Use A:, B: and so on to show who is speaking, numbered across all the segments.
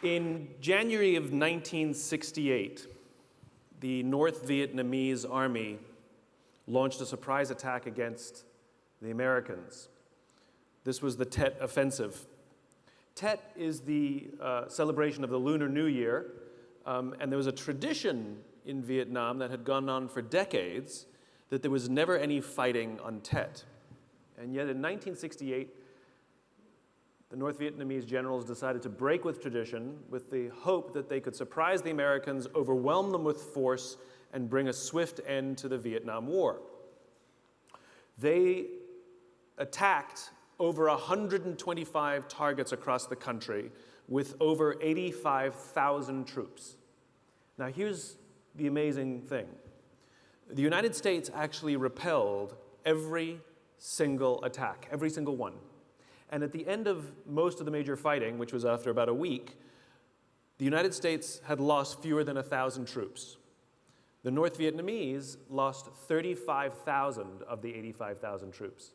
A: In January of 1968, the North Vietnamese army launched a surprise attack against the Americans. This was the Tet Offensive. Tet is the celebration of the Lunar New Year, and there was a tradition in Vietnam that had gone on for decades that there was never any fighting on Tet. And yet in 1968, the North Vietnamese generals decided to break with tradition with the hope that they could surprise the Americans, overwhelm them with force, and bring a swift end to the Vietnam War. They attacked over 125 targets across the country with over 85,000 troops. Now here's the amazing thing. The United States actually repelled every single attack, every single one. And at the end of most of the major fighting, which was after about a week, the United States had lost fewer than 1,000 troops. The North Vietnamese lost 35,000 of the 85,000 troops.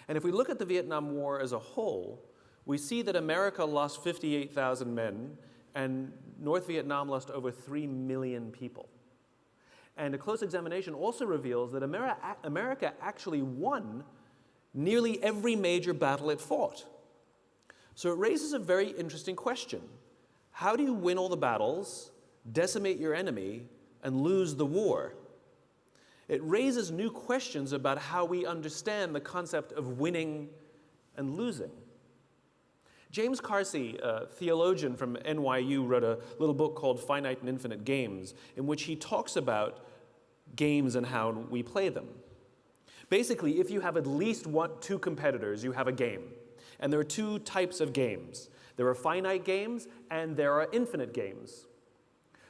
A: And if we look at the Vietnam War as a whole, we see that America lost 58,000 men, and North Vietnam lost over 3 million people. And a close examination also reveals that America actually won nearly every major battle it fought. So it raises a very interesting question. How do you win all the battles, decimate your enemy, and lose the war? It raises new questions about how we understand the concept of winning and losing. James Carsey, a theologian from NYU, wrote a little book called Finite and Infinite Games, in which he talks about games and how we play them. Basically, if you have at least two competitors, you have a game. And there are two types of games. There are finite games and there are infinite games.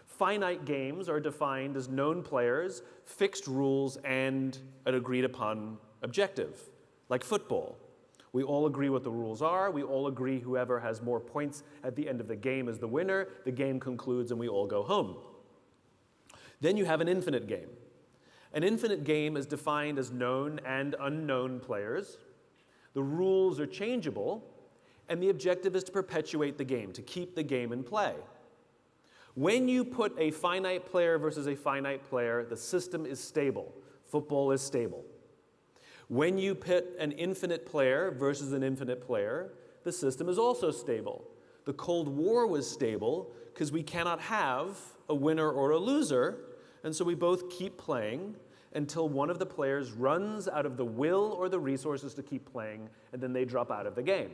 A: Finite games are defined as known players, fixed rules, and an agreed upon objective, like football. We all agree what the rules are. We all agree whoever has more points at the end of the game is the winner. The game concludes and we all go home. Then you have an infinite game. An infinite game is defined as known and unknown players. The rules are changeable, and the objective is to perpetuate the game, to keep the game in play. When you put a finite player versus a finite player, the system is stable. Football is stable. When you put an infinite player versus an infinite player, the system is also stable. The Cold War was stable because we cannot have a winner or a loser, and so we both keep playing until one of the players runs out of the will or the resources to keep playing, and then they drop out of the game.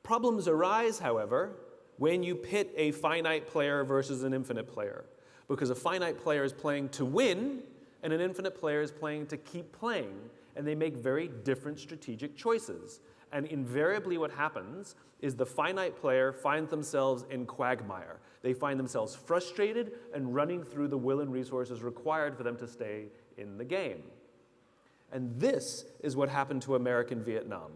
A: Problems arise, however, when you pit a finite player versus an infinite player, because a finite player is playing to win, and an infinite player is playing to keep playing, and they make very different strategic choices. And invariably what happens is the finite player finds themselves in quagmire. They find themselves frustrated and running through the will and resources required for them to stay in the game. And this is what happened to America in Vietnam.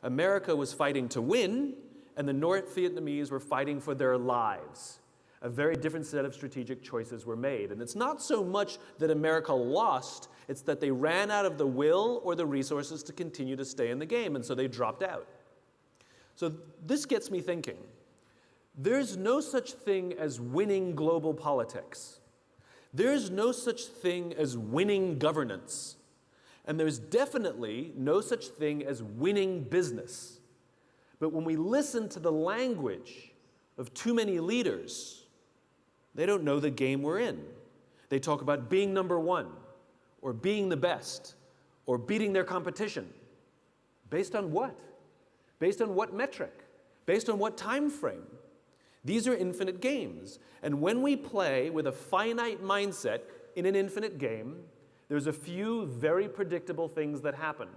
A: America was fighting to win, and the North Vietnamese were fighting for their lives. A very different set of strategic choices were made. And it's not so much that America lost, it's that they ran out of the will or the resources to continue to stay in the game, and so they dropped out. So this gets me thinking. There's no such thing as winning global politics. There's no such thing as winning governance. And there's definitely no such thing as winning business. But when we listen to the language of too many leaders, they don't know the game we're in. They talk about being number one, or being the best, or beating their competition. Based on what? Based on what metric? Based on what time frame? These are infinite games. And when we play with a finite mindset in an infinite game, there's a few very predictable things that happen.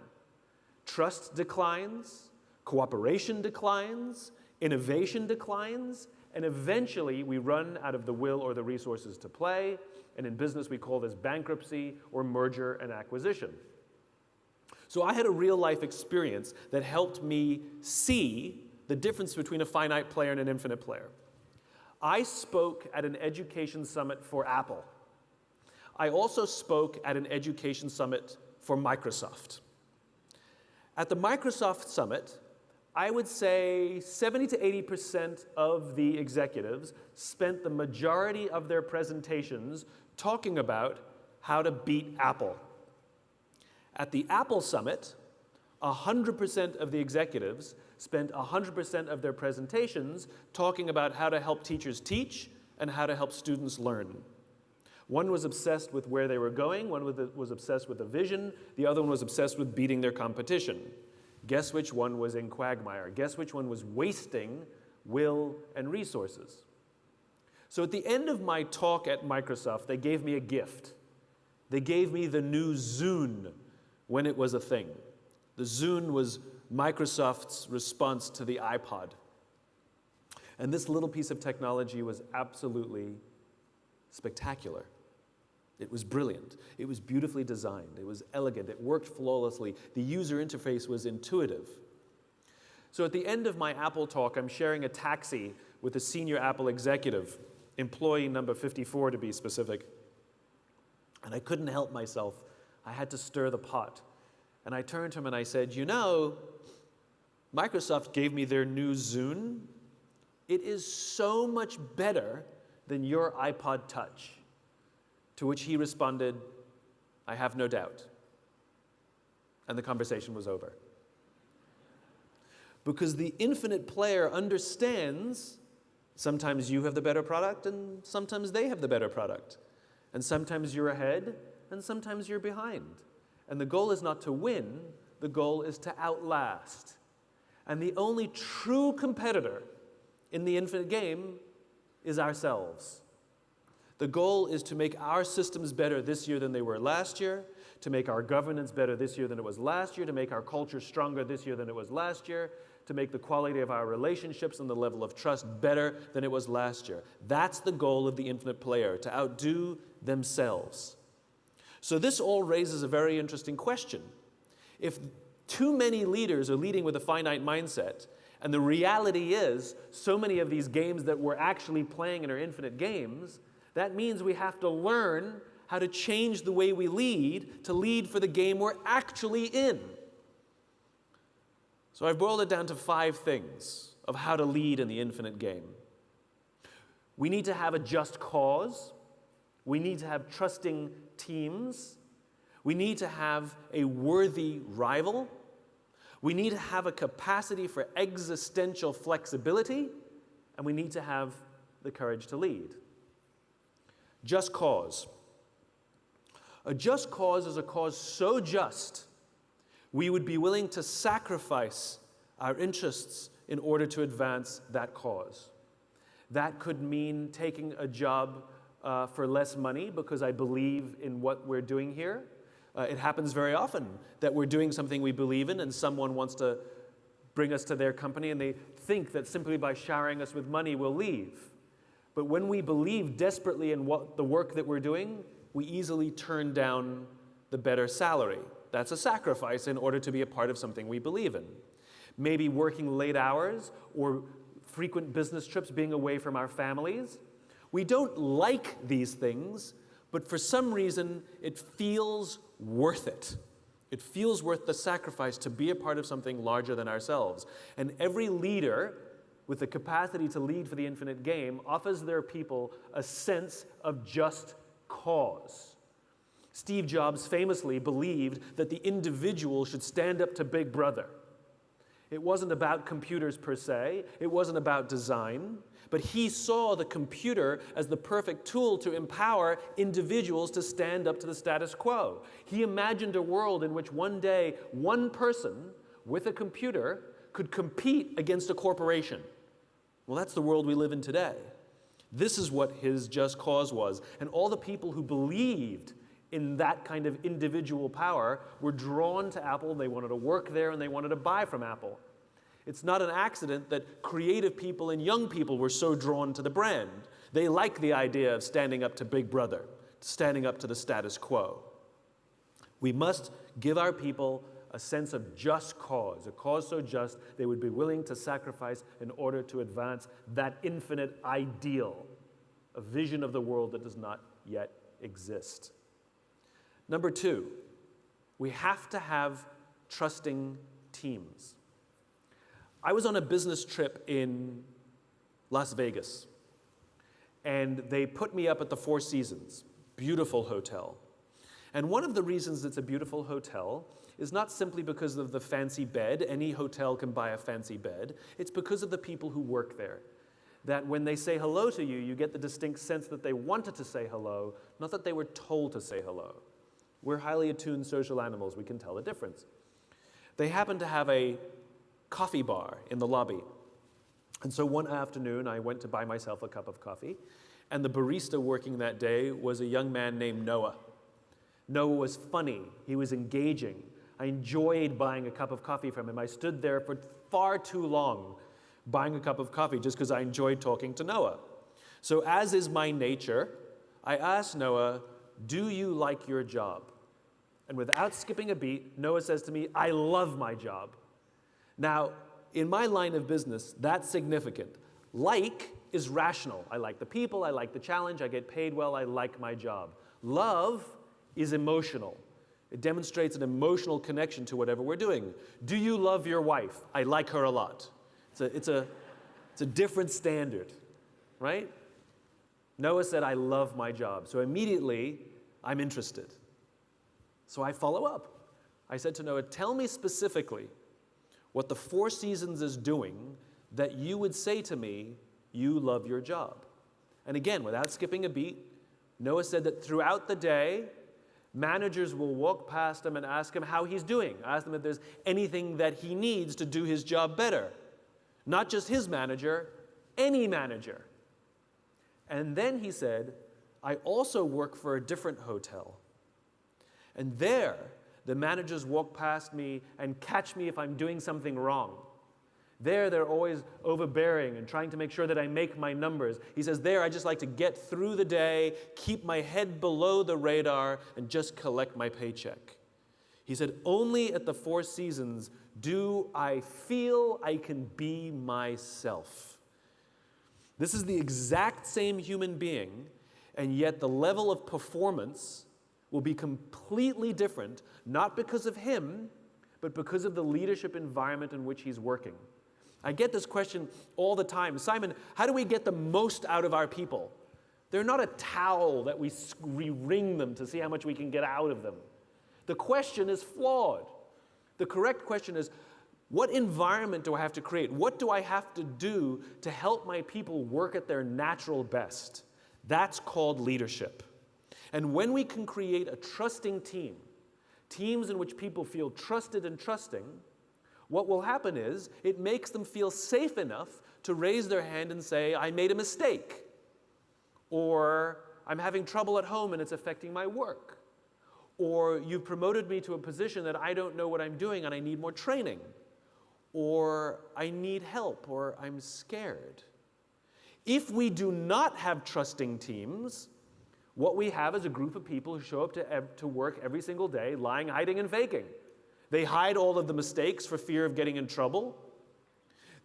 A: Trust declines, cooperation declines, innovation declines, and eventually we run out of the will or the resources to play, and in business we call this bankruptcy or merger and acquisition. So I had a real-life experience that helped me see the difference between a finite player and an infinite player. I spoke at an education summit for Apple. I also spoke at an education summit for Microsoft. At the Microsoft summit, I would say 70 to 80% of the executives spent the majority of their presentations talking about how to beat Apple. At the Apple Summit, 100% of the executives spent 100% of their presentations talking about how to help teachers teach and how to help students learn. One was obsessed with where they were going, one was obsessed with the vision, the other one was obsessed with beating their competition. Guess which one was in quagmire? Guess which one was wasting will and resources? So at the end of my talk at Microsoft, they gave me a gift. They gave me the new Zune when it was a thing. The Zune was Microsoft's response to the iPod. And this little piece of technology was absolutely spectacular. It was brilliant. It was beautifully designed. It was elegant. It worked flawlessly. The user interface was intuitive. So at the end of my Apple talk, I'm sharing a taxi with a senior Apple executive, employee number 54 to be specific. And I couldn't help myself. I had to stir the pot. And I turned to him and I said, you know, Microsoft gave me their new Zune. It is so much better than your iPod Touch. To which he responded, I have no doubt. And the conversation was over. Because the infinite player understands sometimes you have the better product and sometimes they have the better product. And sometimes you're ahead and sometimes you're behind. And the goal is not to win, the goal is to outlast. And the only true competitor in the infinite game is ourselves. The goal is to make our systems better this year than they were last year, to make our governance better this year than it was last year, to make our culture stronger this year than it was last year, to make the quality of our relationships and the level of trust better than it was last year. That's the goal of the infinite player, to outdo themselves. So this all raises a very interesting question. If too many leaders are leading with a finite mindset, and the reality is so many of these games that we're actually playing in are infinite games, that means we have to learn how to change the way we lead to lead for the game we're actually in. So I've boiled it down to 5 things of how to lead in the infinite game. We need to have a just cause. We need to have trusting teams. We need to have a worthy rival. We need to have a capacity for existential flexibility. And we need to have the courage to lead. Just cause. A just cause is a cause so just, we would be willing to sacrifice our interests in order to advance that cause. That could mean taking a job for less money because I believe in what we're doing here. It happens very often that we're doing something we believe in and someone wants to bring us to their company and they think that simply by showering us with money we'll leave. But when we believe desperately in the work that we're doing, we easily turn down the better salary. That's a sacrifice in order to be a part of something we believe in. Maybe working late hours or frequent business trips, being away from our families. We don't like these things, but for some reason, it feels worth it. It feels worth the sacrifice to be a part of something larger than ourselves. And every leader with the capacity to lead for the infinite game offers their people a sense of just cause. Steve Jobs famously believed that the individual should stand up to Big Brother. It wasn't about computers per se, it wasn't about design, but he saw the computer as the perfect tool to empower individuals to stand up to the status quo. He imagined a world in which one day, one person with a computer could compete against a corporation. Well, that's the world we live in today. This is what his just cause was. And all the people who believed in that kind of individual power were drawn to Apple. They wanted to work there and they wanted to buy from Apple. It's not an accident that creative people and young people were so drawn to the brand. They like the idea of standing up to Big Brother, standing up to the status quo. We must give our people a sense of just cause, a cause so just they would be willing to sacrifice in order to advance that infinite ideal, a vision of the world that does not yet exist. Number 2, we have to have trusting teams. I was on a business trip in Las Vegas, and they put me up at the Four Seasons, beautiful hotel. And one of the reasons it's a beautiful hotel is not simply because of the fancy bed. Any hotel can buy a fancy bed. It's because of the people who work there. That when they say hello to you, you get the distinct sense that they wanted to say hello, not that they were told to say hello. We're highly attuned social animals. We can tell the difference. They happened to have a coffee bar in the lobby. And so one afternoon, I went to buy myself a cup of coffee, and the barista working that day was a young man named Noah. Noah was funny. He was engaging. I enjoyed buying a cup of coffee from him. I stood there for far too long buying a cup of coffee just because I enjoyed talking to Noah. So as is my nature, I asked Noah, "Do you like your job?" And without skipping a beat, Noah says to me, "I love my job." Now, in my line of business, that's significant. Like is rational. I like the people, I like the challenge, I get paid well, I like my job. Love is emotional. It demonstrates an emotional connection to whatever we're doing. Do you love your wife? I like her a lot. It's a different standard, right? Noah said, "I love my job." So immediately, I'm interested. So I follow up. I said to Noah, "Tell me specifically what the Four Seasons is doing that you would say to me, you love your job." And again, without skipping a beat, Noah said that throughout the day, managers will walk past him and ask him how he's doing. Ask him if there's anything that he needs to do his job better. Not just his manager, any manager. And then he said, "I also work for a different hotel. And there, the managers walk past me and catch me if I'm doing something wrong. There, they're always overbearing and trying to make sure that I make my numbers." He says, "There, I just like to get through the day, keep my head below the radar, and just collect my paycheck." He said, "Only at the Four Seasons do I feel I can be myself." This is the exact same human being, and yet the level of performance will be completely different, not because of him, but because of the leadership environment in which he's working. I get this question all the time. "Simon, how do we get the most out of our people?" They're not a towel that we wring them to see how much we can get out of them. The question is flawed. The correct question is, what environment do I have to create? What do I have to do to help my people work at their natural best? That's called leadership. And when we can create a trusting team, teams in which people feel trusted and trusting, what will happen is it makes them feel safe enough to raise their hand and say, "I made a mistake," or "I'm having trouble at home and it's affecting my work," or "You've promoted me to a position that I don't know what I'm doing and I need more training," or "I need help," or "I'm scared." If we do not have trusting teams, what we have is a group of people who show up to work every single day lying, hiding, and faking. They hide all of the mistakes for fear of getting in trouble.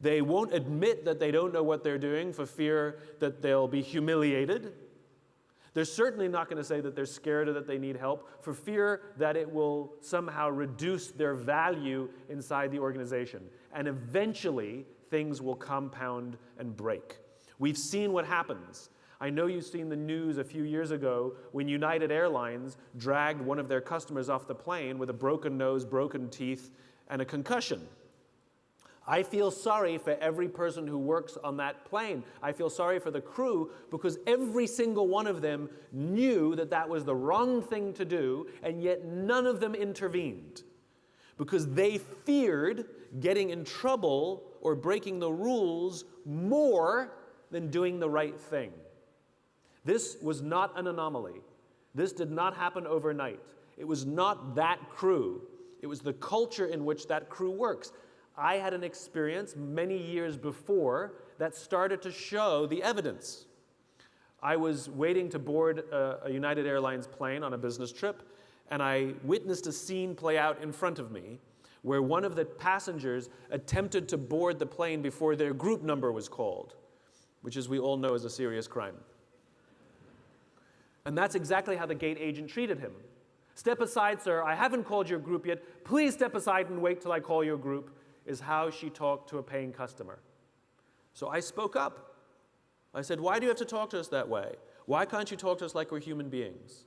A: They won't admit that they don't know what they're doing for fear that they'll be humiliated. They're certainly not going to say that they're scared or that they need help for fear that it will somehow reduce their value inside the organization. And eventually, things will compound and break. We've seen what happens. I know you've seen the news a few years ago when United Airlines dragged one of their customers off the plane with a broken nose, broken teeth, and a concussion. I feel sorry for every person who works on that plane. I feel sorry for the crew because every single one of them knew that that was the wrong thing to do, and yet none of them intervened because they feared getting in trouble or breaking the rules more than doing the right thing. This was not an anomaly. This did not happen overnight. It was not that crew. It was the culture in which that crew works. I had an experience many years before that started to show the evidence. I was waiting to board a United Airlines plane on a business trip, and I witnessed a scene play out in front of me where one of the passengers attempted to board the plane before their group number was called, which, as we all know, is a serious crime. And that's exactly how the gate agent treated him. "Step aside, sir. I haven't called your group yet. Please step aside and wait till I call your group." is how she talked to a paying customer. So I spoke up. I said, why do you have to talk to us that way? Why can't you talk to us like we're human beings?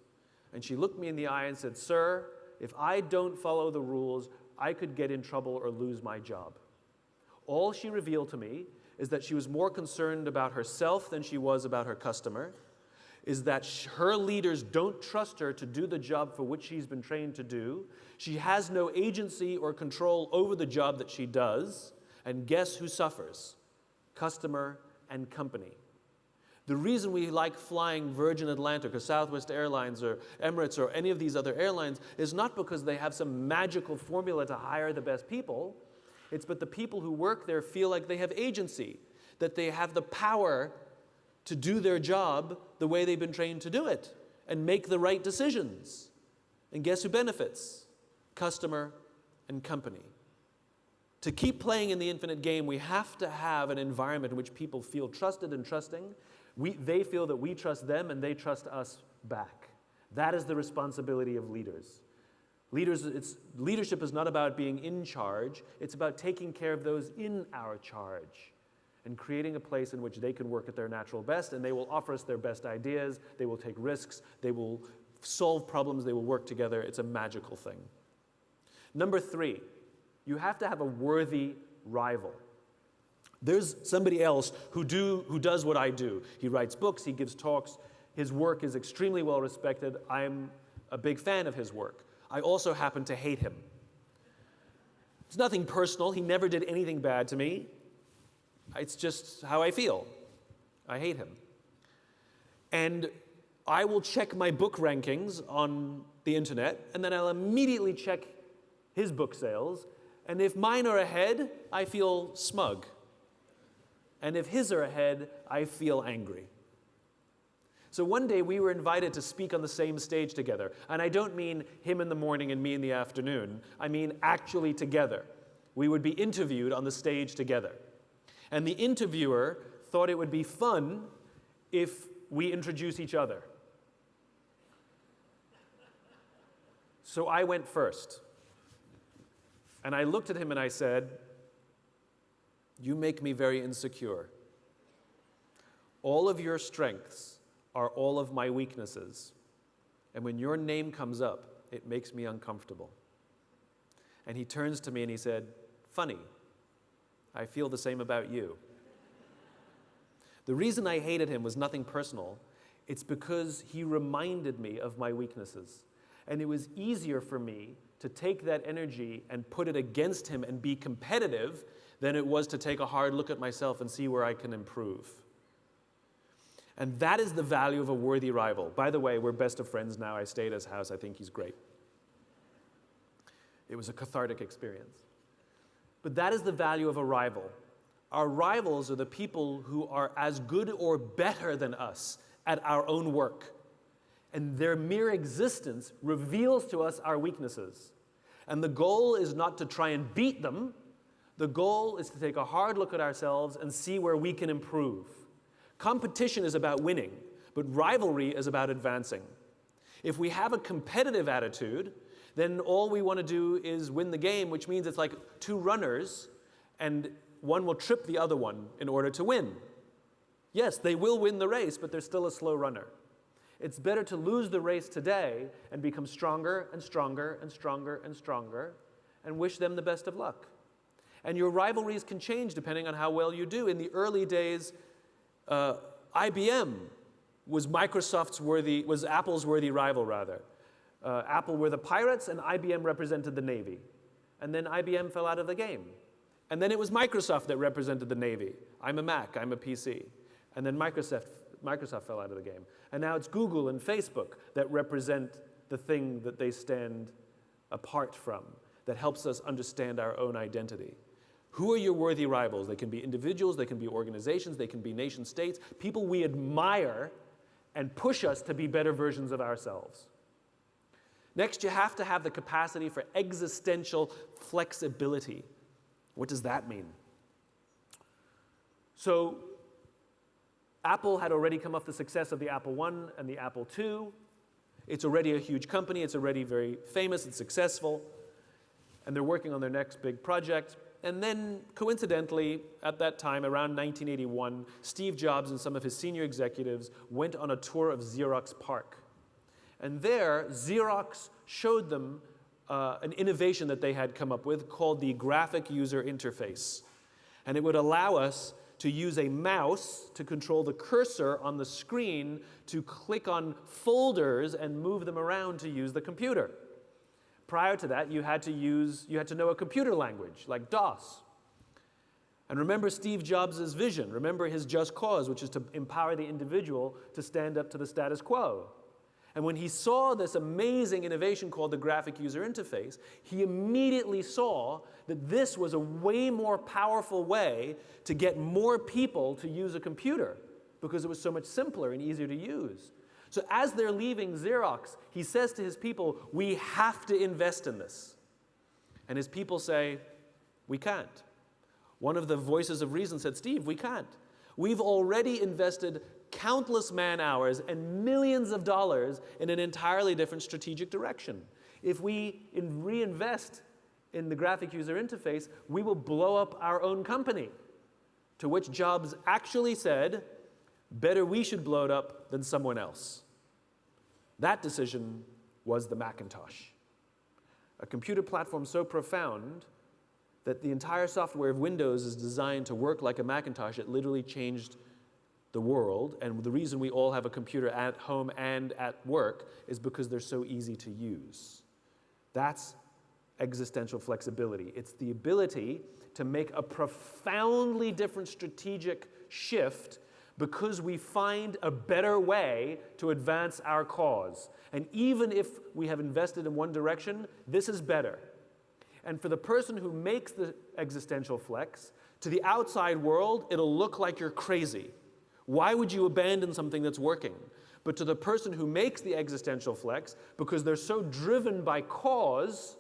A: And she looked me in the eye and said, sir, if I don't follow the rules, I could get in trouble or lose my job. All she revealed to me is that she was more concerned about herself than she was about her customer, is that her leaders don't trust her to do the job for which she's been trained to do. She has no agency or control over the job that she does. And guess who suffers? Customer and company. The reason we like flying Virgin Atlantic or Southwest Airlines or Emirates or any of these other airlines is not because they have some magical formula to hire the best people. It's but the people who work there feel like they have agency, that they have the power to do their job the way they've been trained to do it and make the right decisions. And guess who benefits? Customer and company. To keep playing in the infinite game, we have to have an environment in which people feel trusted and trusting. They feel that we trust them and they trust us back. That is the responsibility of leaders. Leadership is not about being in charge. It's about taking care of those in our charge and creating a place in which they can work at their natural best, and they will offer us their best ideas, they will take risks, they will solve problems, they will work together. It's a magical thing. Number 3, you have to have a worthy rival. There's somebody else who does what I do. He writes books, he gives talks, his work is extremely well respected. I'm a big fan of his work. I also happen to hate him. It's nothing personal, he never did anything bad to me. It's just how I feel. I hate him. And I will check my book rankings on the internet, and then I'll immediately check his book sales, and if mine are ahead, I feel smug. And if his are ahead, I feel angry. So one day we were invited to speak on the same stage together. And I don't mean him in the morning and me in the afternoon. I mean actually together. We would be interviewed on the stage together. And the interviewer thought it would be fun if we introduce each other. So I went first. And I looked at him and I said, "You make me very insecure. All of your strengths are all of my weaknesses. And when your name comes up, it makes me uncomfortable." And he turns to me and he said, "Funny, I feel the same about you." The reason I hated him was nothing personal. It's because he reminded me of my weaknesses. And it was easier for me to take that energy and put it against him and be competitive than it was to take a hard look at myself and see where I can improve. And that is the value of a worthy rival. By the way, we're best of friends now. I stay at his house. I think he's great. It was a cathartic experience. But that is the value of a rival. Our rivals are the people who are as good or better than us at our own work. And their mere existence reveals to us our weaknesses. And the goal is not to try and beat them. The goal is to take a hard look at ourselves and see where we can improve. Competition is about winning, but rivalry is about advancing. If we have a competitive attitude, then all we want to do is win the game, which means it's like two runners, and one will trip the other one in order to win. Yes, they will win the race, but they're still a slow runner. It's better to lose the race today and become stronger and stronger and stronger and stronger and wish them the best of luck. And your rivalries can change depending on how well you do. In the early days, IBM was Apple's worthy rival, rather. Apple were the pirates and IBM represented the Navy. And then IBM fell out of the game. And then it was Microsoft that represented the Navy. I'm a Mac, I'm a PC. And then Microsoft fell out of the game. And now it's Google and Facebook that represent the thing that they stand apart from, that helps us understand our own identity. Who are your worthy rivals? They can be individuals, they can be organizations, they can be nation states, people we admire and push us to be better versions of ourselves. Next, you have to have the capacity for existential flexibility. What does that mean? So, Apple had already come off the success of the Apple I and the Apple II. It's already a huge company, it's already very famous and successful, and they're working on their next big project. And then, coincidentally, at that time, around 1981, Steve Jobs and some of his senior executives went on a tour of Xerox PARC. And there, Xerox showed them an innovation that they had come up with called the graphic user interface. And it would allow us to use a mouse to control the cursor on the screen to click on folders and move them around to use the computer. Prior to that, you had to know a computer language, like DOS. And remember Steve Jobs' vision. Remember his just cause, which is to empower the individual to stand up to the status quo. And when he saw this amazing innovation called the graphic user interface, he immediately saw that this was a way more powerful way to get more people to use a computer because it was so much simpler and easier to use. So as they're leaving Xerox, he says to his people, we have to invest in this. And his people say, we can't. One of the voices of reason said, Steve, we can't. We've already invested countless man hours and millions of dollars in an entirely different strategic direction. If we reinvest in the graphic user interface, we will blow up our own company. To which Jobs actually said, better we should blow it up than someone else. That decision was the Macintosh. A computer platform so profound that the entire software of Windows is designed to work like a Macintosh. It literally changed the world, and the reason we all have a computer at home and at work is because they're so easy to use. That's existential flexibility. It's the ability to make a profoundly different strategic shift because we find a better way to advance our cause. And even if we have invested in one direction, this is better. And for the person who makes the existential flex, to the outside world, it'll look like you're crazy. Why would you abandon something that's working? But to the person who makes the existential flex, because they're so driven by cause,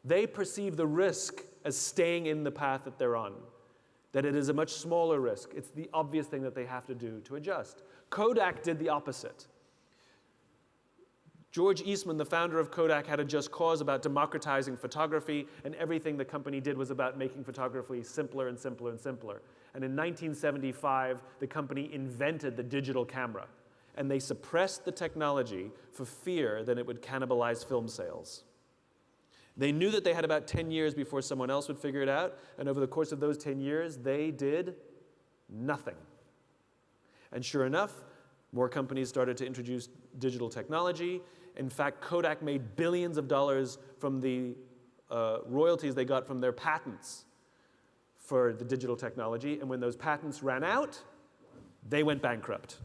A: they perceive the risk as staying in the path that they're on. That it is a much smaller risk. It's the obvious thing that they have to do to adjust. Kodak did the opposite. George Eastman, the founder of Kodak, had a just cause about democratizing photography, and everything the company did was about making photography simpler and simpler and simpler. And in 1975, the company invented the digital camera, and they suppressed the technology for fear that it would cannibalize film sales. They knew that they had about 10 years before someone else would figure it out, and over the course of those 10 years, they did nothing. And sure enough, more companies started to introduce digital technology. In fact, Kodak made billions of dollars from the royalties they got from their patents for the digital technology, and when those patents ran out, they went bankrupt.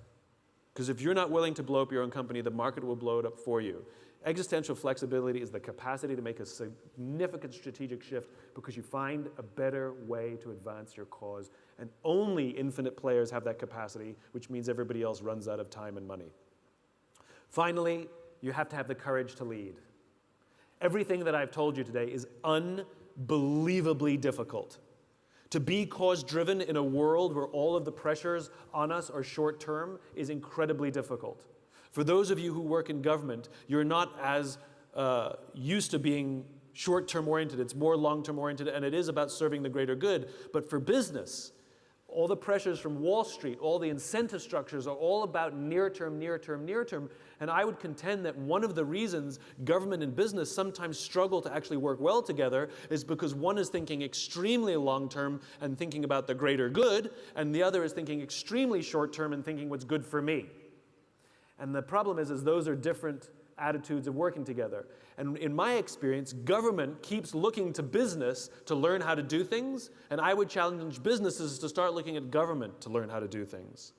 A: Because if you're not willing to blow up your own company, the market will blow it up for you. Existential flexibility is the capacity to make a significant strategic shift because you find a better way to advance your cause. And only infinite players have that capacity, which means everybody else runs out of time and money. Finally, you have to have the courage to lead. Everything that I've told you today is unbelievably difficult. To be cause-driven in a world where all of the pressures on us are short-term is incredibly difficult. For those of you who work in government, you're not as used to being short-term oriented. It's more long-term oriented, and it is about serving the greater good. But for business, all the pressures from Wall Street, all the incentive structures are all about near-term, near-term, near-term. And I would contend that one of the reasons government and business sometimes struggle to actually work well together is because one is thinking extremely long-term and thinking about the greater good, and the other is thinking extremely short-term and thinking what's good for me. And the problem is those are different attitudes of working together. And in my experience, government keeps looking to business to learn how to do things, and I would challenge businesses to start looking at government to learn how to do things.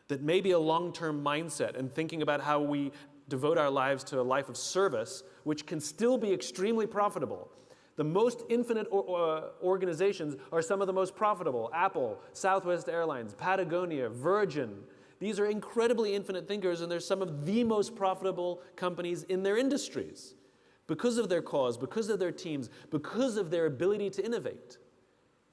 A: That maybe a long-term mindset and thinking about how we devote our lives to a life of service, which can still be extremely profitable. The most infinite organizations are some of the most profitable. Apple, Southwest Airlines, Patagonia, Virgin. These are incredibly infinite thinkers, and they're some of the most profitable companies in their industries because of their cause, because of their teams, because of their ability to innovate.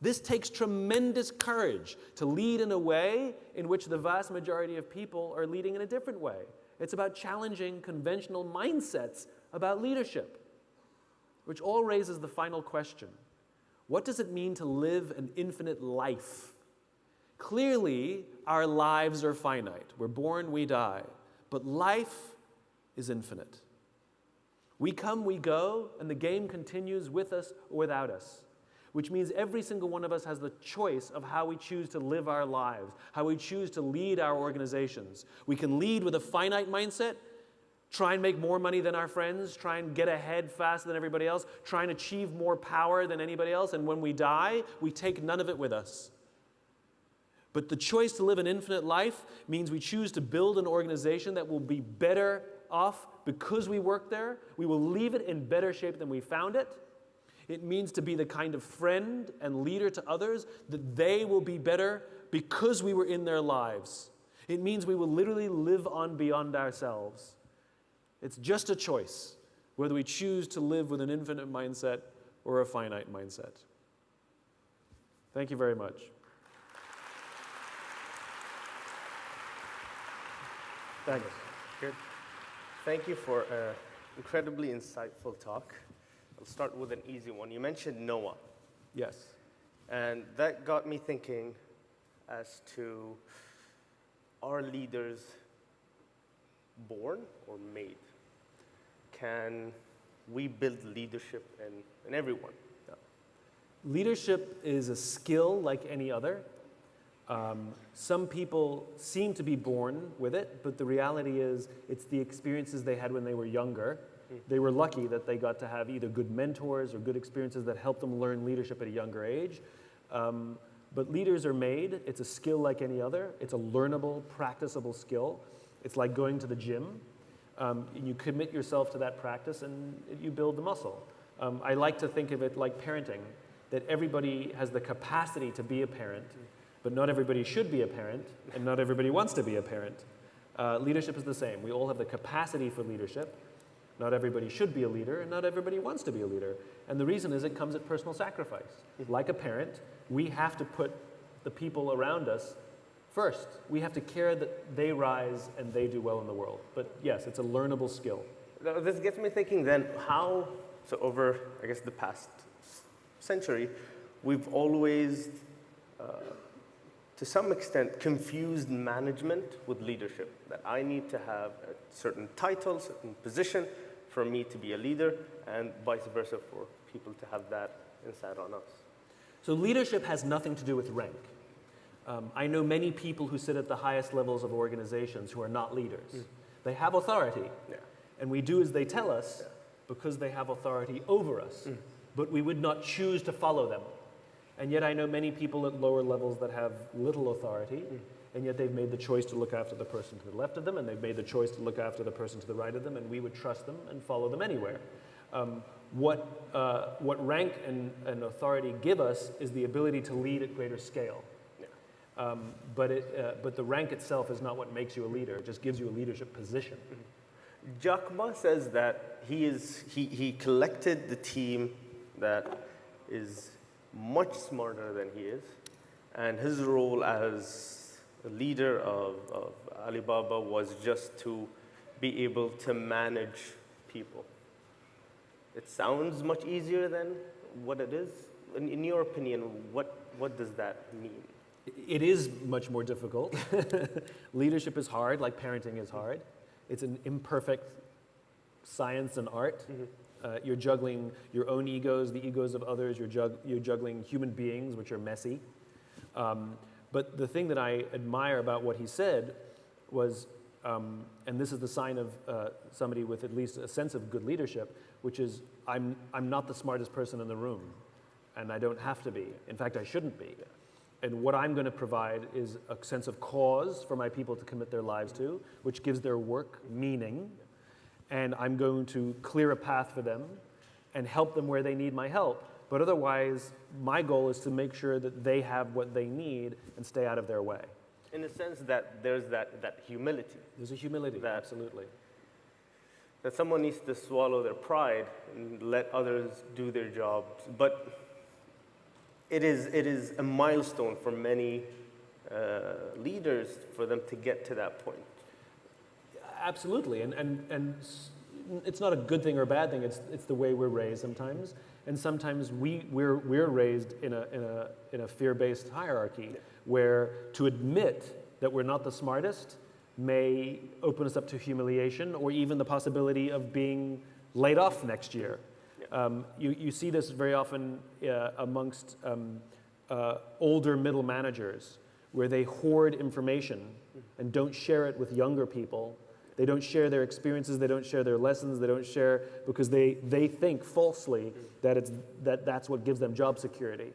A: This takes tremendous courage to lead in a way in which the vast majority of people are leading in a different way. It's about challenging conventional mindsets about leadership, which all raises the final question. What does it mean to live an infinite life? Clearly, our lives are finite. We're born, we die. But life is infinite. We come, we go, and the game continues with us or without us, which means every single one of us has the choice of how we choose to live our lives, how we choose to lead our organizations. We can lead with a finite mindset, try and make more money than our friends, try and get ahead faster than everybody else, try and achieve more power than anybody else, and when we die, we take none of it with us. But the choice to live an infinite life means we choose to build an organization that will be better off because we work there. We will leave it in better shape than we found it. It means to be the kind of friend and leader to others that they will be better because we were in their lives. It means we will literally live on beyond ourselves. It's just a choice whether we choose to live with an infinite mindset or a finite mindset. Thank you very much. Thanks.
B: Good. Thank you for an incredibly insightful talk. I'll start with an easy one. You mentioned Noah.
A: Yes.
B: And that got me thinking as to, are leaders born or made? Can we build leadership in everyone?
A: Yeah. Leadership is a skill like any other. Some people seem to be born with it, but the reality is it's the experiences they had when they were younger. They were lucky that they got to have either good mentors or good experiences that helped them learn leadership at a younger age. But leaders are made. It's a skill like any other. It's a learnable, practicable skill. It's like going to the gym. You commit yourself to that practice and you build the muscle. I like to think of it like parenting, that everybody has the capacity to be a parent, but not everybody should be a parent, and not everybody wants to be a parent. Leadership is the same. We all have the capacity for leadership. Not everybody should be a leader, and not everybody wants to be a leader. And the reason is it comes at personal sacrifice. Like a parent, we have to put the people around us first. We have to care that they rise and they do well in the world. But yes, it's a learnable skill.
B: Now, this gets me thinking then, how, so over, I guess, the past century, we've always, to some extent, confused management with leadership. That I need to have a certain title, certain position for me to be a leader, and vice versa for people to have that inside on us.
A: So leadership has nothing to do with rank. I know many people who sit at the highest levels of organizations who are not leaders. They have authority, and we do as they tell us because they have authority over us, but we would not choose to follow them. And yet I know many people at lower levels that have little authority, and yet they've made the choice to look after the person to the left of them, and they've made the choice to look after the person to the right of them, and we would trust them and follow them anywhere. What rank and authority give us is the ability to lead at greater scale. But the rank itself is not what makes you a leader. It just gives you a leadership position.
B: Jack Ma says that he collected the team that is much smarter than he is, and his role as a leader of Alibaba was just to be able to manage people. It sounds much easier than what it is. In your opinion, what does that mean?
A: It is much more difficult. Leadership is hard, like parenting is hard. It's an imperfect science and art. You're juggling your own egos, the egos of others. You're juggling human beings, which are messy. But the thing that I admire about what he said was, and this is the sign of somebody with at least a sense of good leadership, which is I'm not the smartest person in the room, and I don't have to be. In fact, I shouldn't be. And what I'm going to provide is a sense of cause for my people to commit their lives to, which gives their work meaning. And I'm going to clear a path for them and help them where they need my help. But otherwise, my goal is to make sure that they have what they need and stay out of their way.
B: In the sense that there's that humility.
A: There's a humility, absolutely.
B: That someone needs to swallow their pride and let others do their jobs. But it is a milestone for many leaders for them to get to that point.
A: Absolutely, and it's not a good thing or a bad thing. It's the way we're raised sometimes. And sometimes we're raised in a fear-based hierarchy where to admit that we're not the smartest may open us up to humiliation or even the possibility of being laid off next year. You see this very often amongst older middle managers where they hoard information and don't share it with younger people. They don't share their experiences, they don't share their lessons, they don't share because they think falsely that that's what gives them job security.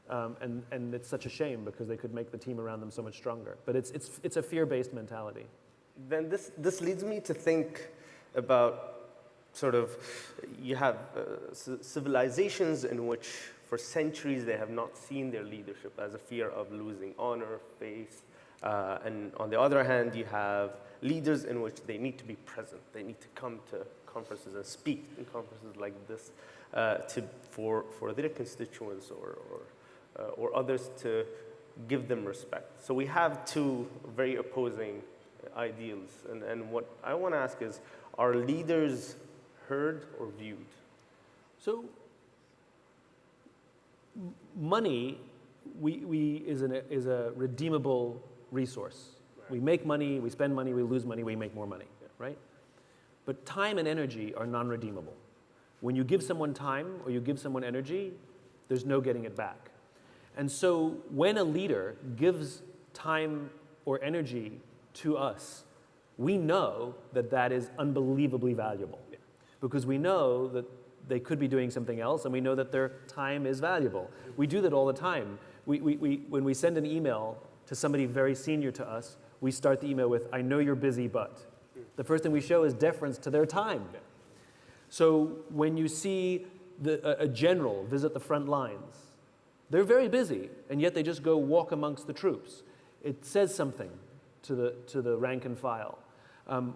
A: And it's such a shame because they could make the team around them so much stronger. But it's a fear-based mentality.
B: Then this leads me to think about sort of, you have civilizations in which for centuries they have not seen their leadership as a fear of losing honor, faith, and on the other hand you have leaders in which they need to be present. They need to come to conferences and speak in conferences like this for their constituents or others to give them respect. So we have two very opposing ideals. And what I want to ask is, are leaders heard or viewed?
A: So money is a redeemable resource. Right. We make money, we spend money, we lose money, we make more money, right? But time and energy are non-redeemable. When you give someone time or you give someone energy, there's no getting it back. And so when a leader gives time or energy to us, we know that that is unbelievably valuable. Yeah. Because we know that they could be doing something else, and we know that their time is valuable. We do that all the time. When we send an email to somebody very senior to us, we start the email with, "I know you're busy, but." The first thing we show is deference to their time. Yeah. So when you see a general visit the front lines, they're very busy, and yet they just go walk amongst the troops. It says something to the rank and file.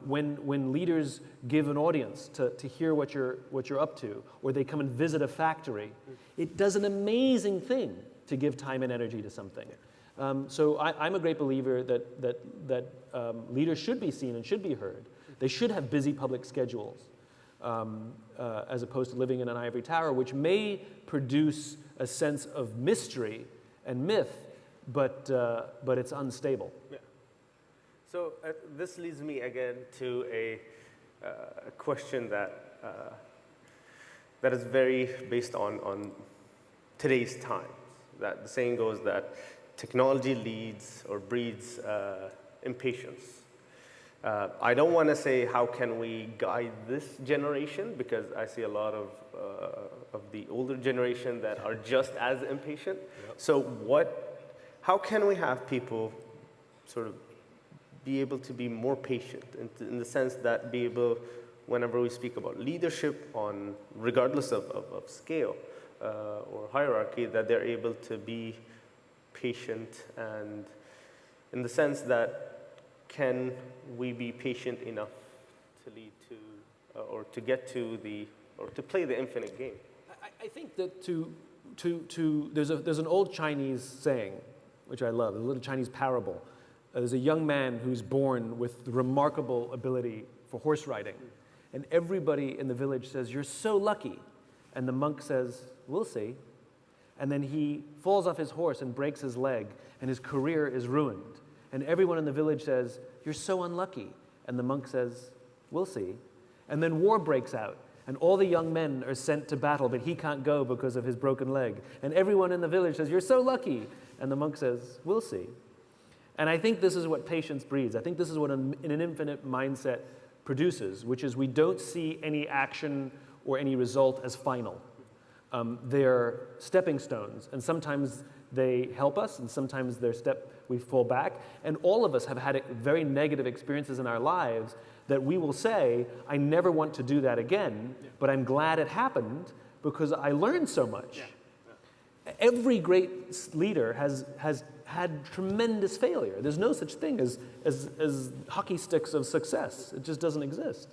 A: When leaders give an audience to hear what you're up to, or they come and visit a factory, it does an amazing thing to give time and energy to something. So I'm a great believer that leaders should be seen and should be heard. They should have busy public schedules, as opposed to living in an ivory tower, which may produce a sense of mystery and myth, but it's unstable. Yeah.
B: So this leads me again to a question that is very based on today's times. That the saying goes that technology leads or breeds impatience. I don't want to say how can we guide this generation, because I see a lot of the older generation that are just as impatient. Yep. So how can we have people sort of be able to be more patient in the sense that be able, whenever we speak about leadership regardless of scale or hierarchy, that they're able to be patient, and in the sense that can we be patient enough to lead to or to get to to play the infinite game?
A: I think that there's an old Chinese saying, which I love, a little Chinese parable. There's a young man who's born with remarkable ability for horse riding, and everybody in the village says, "You're so lucky," and the monk says, "We'll see." And then he falls off his horse and breaks his leg, and his career is ruined. And everyone in the village says, "You're so unlucky." And the monk says, "We'll see." And then war breaks out, and all the young men are sent to battle, but he can't go because of his broken leg. And everyone in the village says, "You're so lucky." And the monk says, "We'll see." And I think this is what patience breeds. I think this is what an infinite mindset produces, which is we don't see any action or any result as final. They're stepping stones, and sometimes they help us, and sometimes we fall back. And all of us have had very negative experiences in our lives that we will say, "I never want to do that again, but I'm glad it happened because I learned so much." Yeah. Yeah. Every great leader has had tremendous failure. There's no such thing as hockey sticks of success. It just doesn't exist.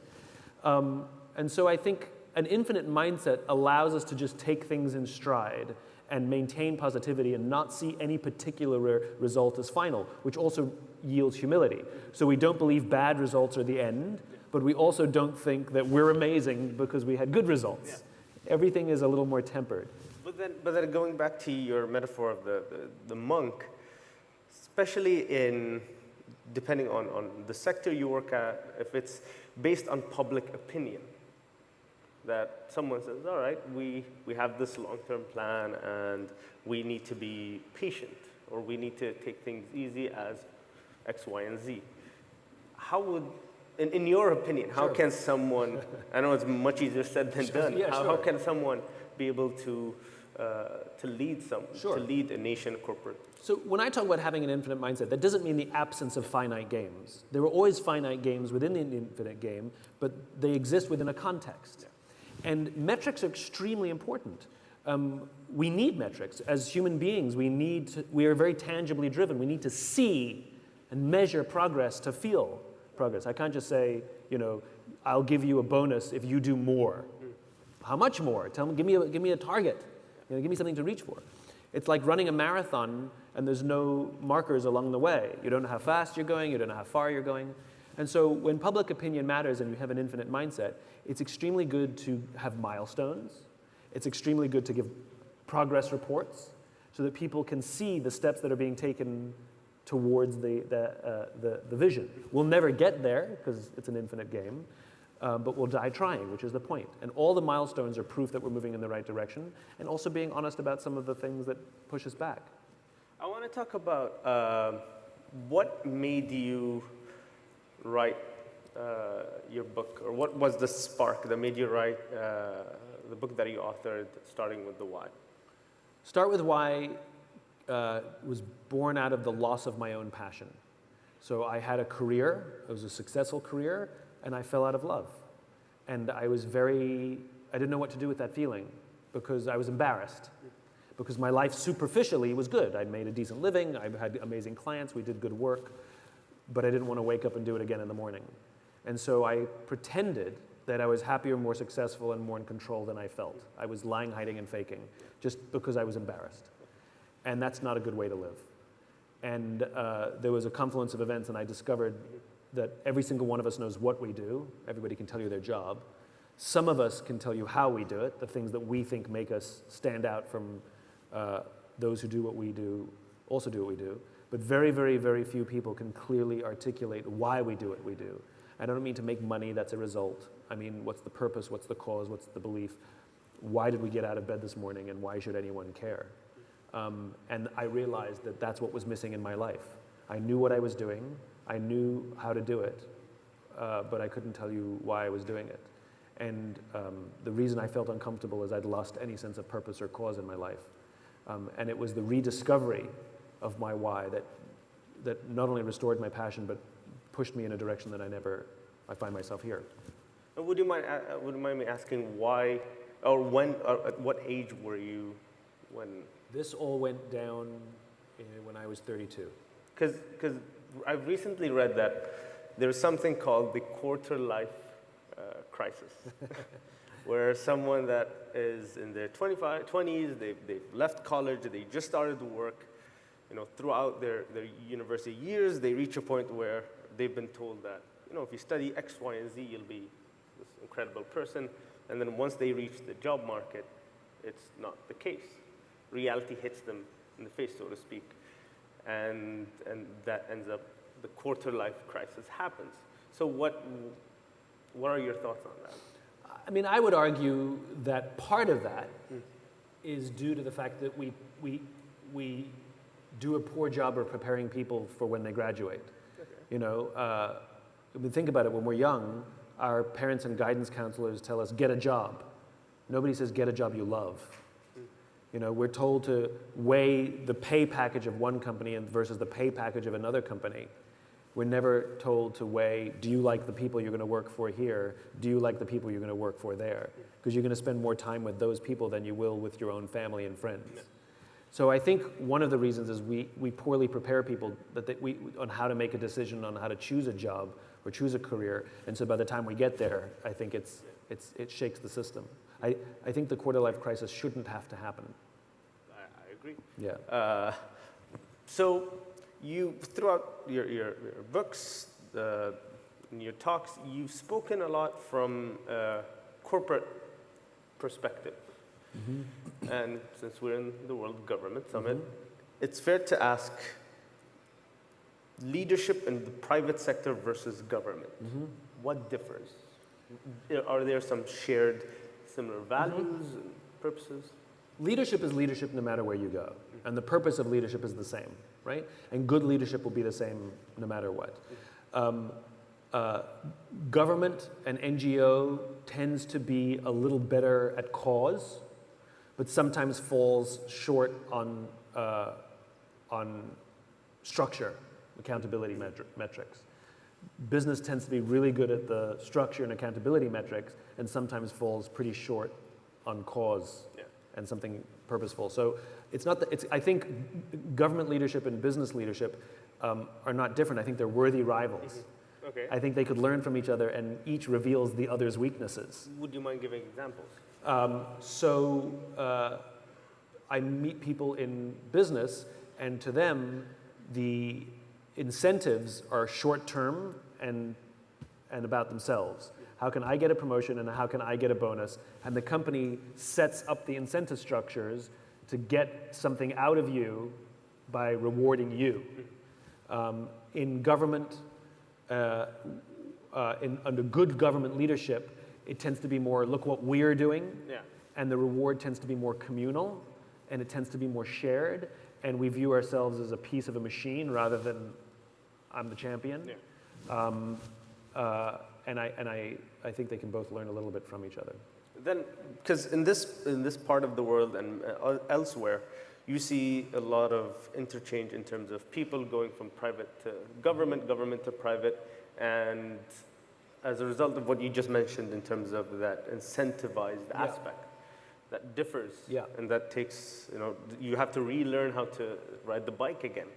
A: And so I think an infinite mindset allows us to just take things in stride and maintain positivity and not see any particular result as final, which also yields humility. So we don't believe bad results are the end, but we also don't think that we're amazing because we had good results. Everything is a little more tempered.
B: But then going back to your metaphor of the monk, especially depending on the sector you work at, if it's based on public opinion, that someone says, all right, we have this long-term plan and we need to be patient, or we need to take things easy as X, Y, and Z. How would, in your opinion, how can someone, I know it's much easier said than done, how can someone be able to lead to lead a nation, corporate?
A: So when I talk about having an infinite mindset, that doesn't mean the absence of finite games. There are always finite games within the infinite game, but they exist within a context. Yeah. And metrics are extremely important. We need metrics. As human beings, we are very tangibly driven. We need to see and measure progress to feel progress. I can't just say, I'll give you a bonus if you do more. How much more? Tell me, give me a target. Give me something to reach for. It's like running a marathon and there's no markers along the way. You don't know how fast you're going, you don't know how far you're going. And so when public opinion matters and you have an infinite mindset, it's extremely good to have milestones. It's extremely good to give progress reports so that people can see the steps that are being taken towards the vision. We'll never get there because it's an infinite game, but we'll die trying, which is the point. And all the milestones are proof that we're moving in the right direction, and also being honest about some of the things that push us back.
B: I want to talk about what made you write your book, or what was the spark that made you write the book that you authored, starting with the why?
A: Start with why was born out of the loss of my own passion. So I had a career, it was a successful career, and I fell out of love. And I didn't know what to do with that feeling because I was embarrassed. Because my life superficially was good. I'd made a decent living, I had amazing clients, we did good work, but I didn't want to wake up and do it again in the morning. And so I pretended that I was happier, more successful, and more in control than I felt. I was lying, hiding, and faking, just because I was embarrassed. And that's not a good way to live. And there was a confluence of events, and I discovered that every single one of us knows what we do. Everybody can tell you their job. Some of us can tell you how we do it, the things that we think make us stand out from those who do what we do, also do what we do. But very, very, very few people can clearly articulate why we do what we do. I don't mean to make money, that's a result. I mean, what's the purpose, what's the cause, what's the belief? Why did we get out of bed this morning, and why should anyone care? And I realized that that's what was missing in my life. I knew what I was doing, I knew how to do it, but I couldn't tell you why I was doing it. And the reason I felt uncomfortable is I'd lost any sense of purpose or cause in my life. And it was the rediscovery of my why that not only restored my passion, but pushed me in a direction that I find myself here.
B: Would you mind me asking why, or when, or at what age were you when?
A: This all went down when I was 32.
B: Because I've recently read that there's something called the quarter-life crisis, where someone that is in their 20s, they've left college, they just started to work, throughout their university years, they reach a point where they've been told that, if you study X, Y, and Z, you'll be this incredible person. And then once they reach the job market, it's not the case. Reality hits them in the face, so to speak. And that ends up, the quarter-life crisis happens. So what are your thoughts on that?
A: I mean, I would argue that part of that is due to the fact that we do a poor job of preparing people for when they graduate. Okay. I mean, think about it. When we're young, our parents and guidance counselors tell us, get a job. Nobody says, get a job you love. We're told to weigh the pay package of one company versus the pay package of another company. We're never told to weigh, do you like the people you're going to work for here? Do you like the people you're going to work for there? Because you're going to spend more time with those people than you will with your own family and friends. Yeah. So I think one of the reasons is we poorly prepare people on how to make a decision on how to choose a job or choose a career. And so by the time we get there, I think it shakes the system. I think the quarter-life crisis shouldn't have to happen.
B: I agree.
A: Yeah.
B: So you, throughout your books, in your talks, you've spoken a lot from a corporate perspective. And since we're in the World Government Summit, it's fair to ask leadership in the private sector versus government. What differs? Are there some shared similar values and purposes?
A: Leadership is leadership no matter where you go. And the purpose of leadership is the same, right? And good leadership will be the same no matter what. Government and NGO tends to be a little better at cause, but sometimes falls short on structure, accountability metrics. Business tends to be really good at the structure and accountability metrics, and sometimes falls pretty short on cause and something purposeful. So it's not that I think government leadership and business leadership are not different. I think they're worthy rivals.
B: Okay.
A: I think they could learn from each other, and each reveals the other's weaknesses.
B: Would you mind giving examples?
A: I meet people in business, and to them, the incentives are short-term and about themselves. How can I get a promotion, and how can I get a bonus? And the company sets up the incentive structures to get something out of you by rewarding you. In government, under good government leadership, it tends to be more, look what we're doing, and the reward tends to be more communal, and it tends to be more shared, and we view ourselves as a piece of a machine rather than I'm the champion. And I think they can both learn a little bit from each other.
B: Then, because in this part of the world and elsewhere, you see a lot of interchange in terms of people going from private to government, government to private, and as a result of what you just mentioned in terms of that incentivized aspect, that differs, and that takes, you have to relearn how to ride the bike again.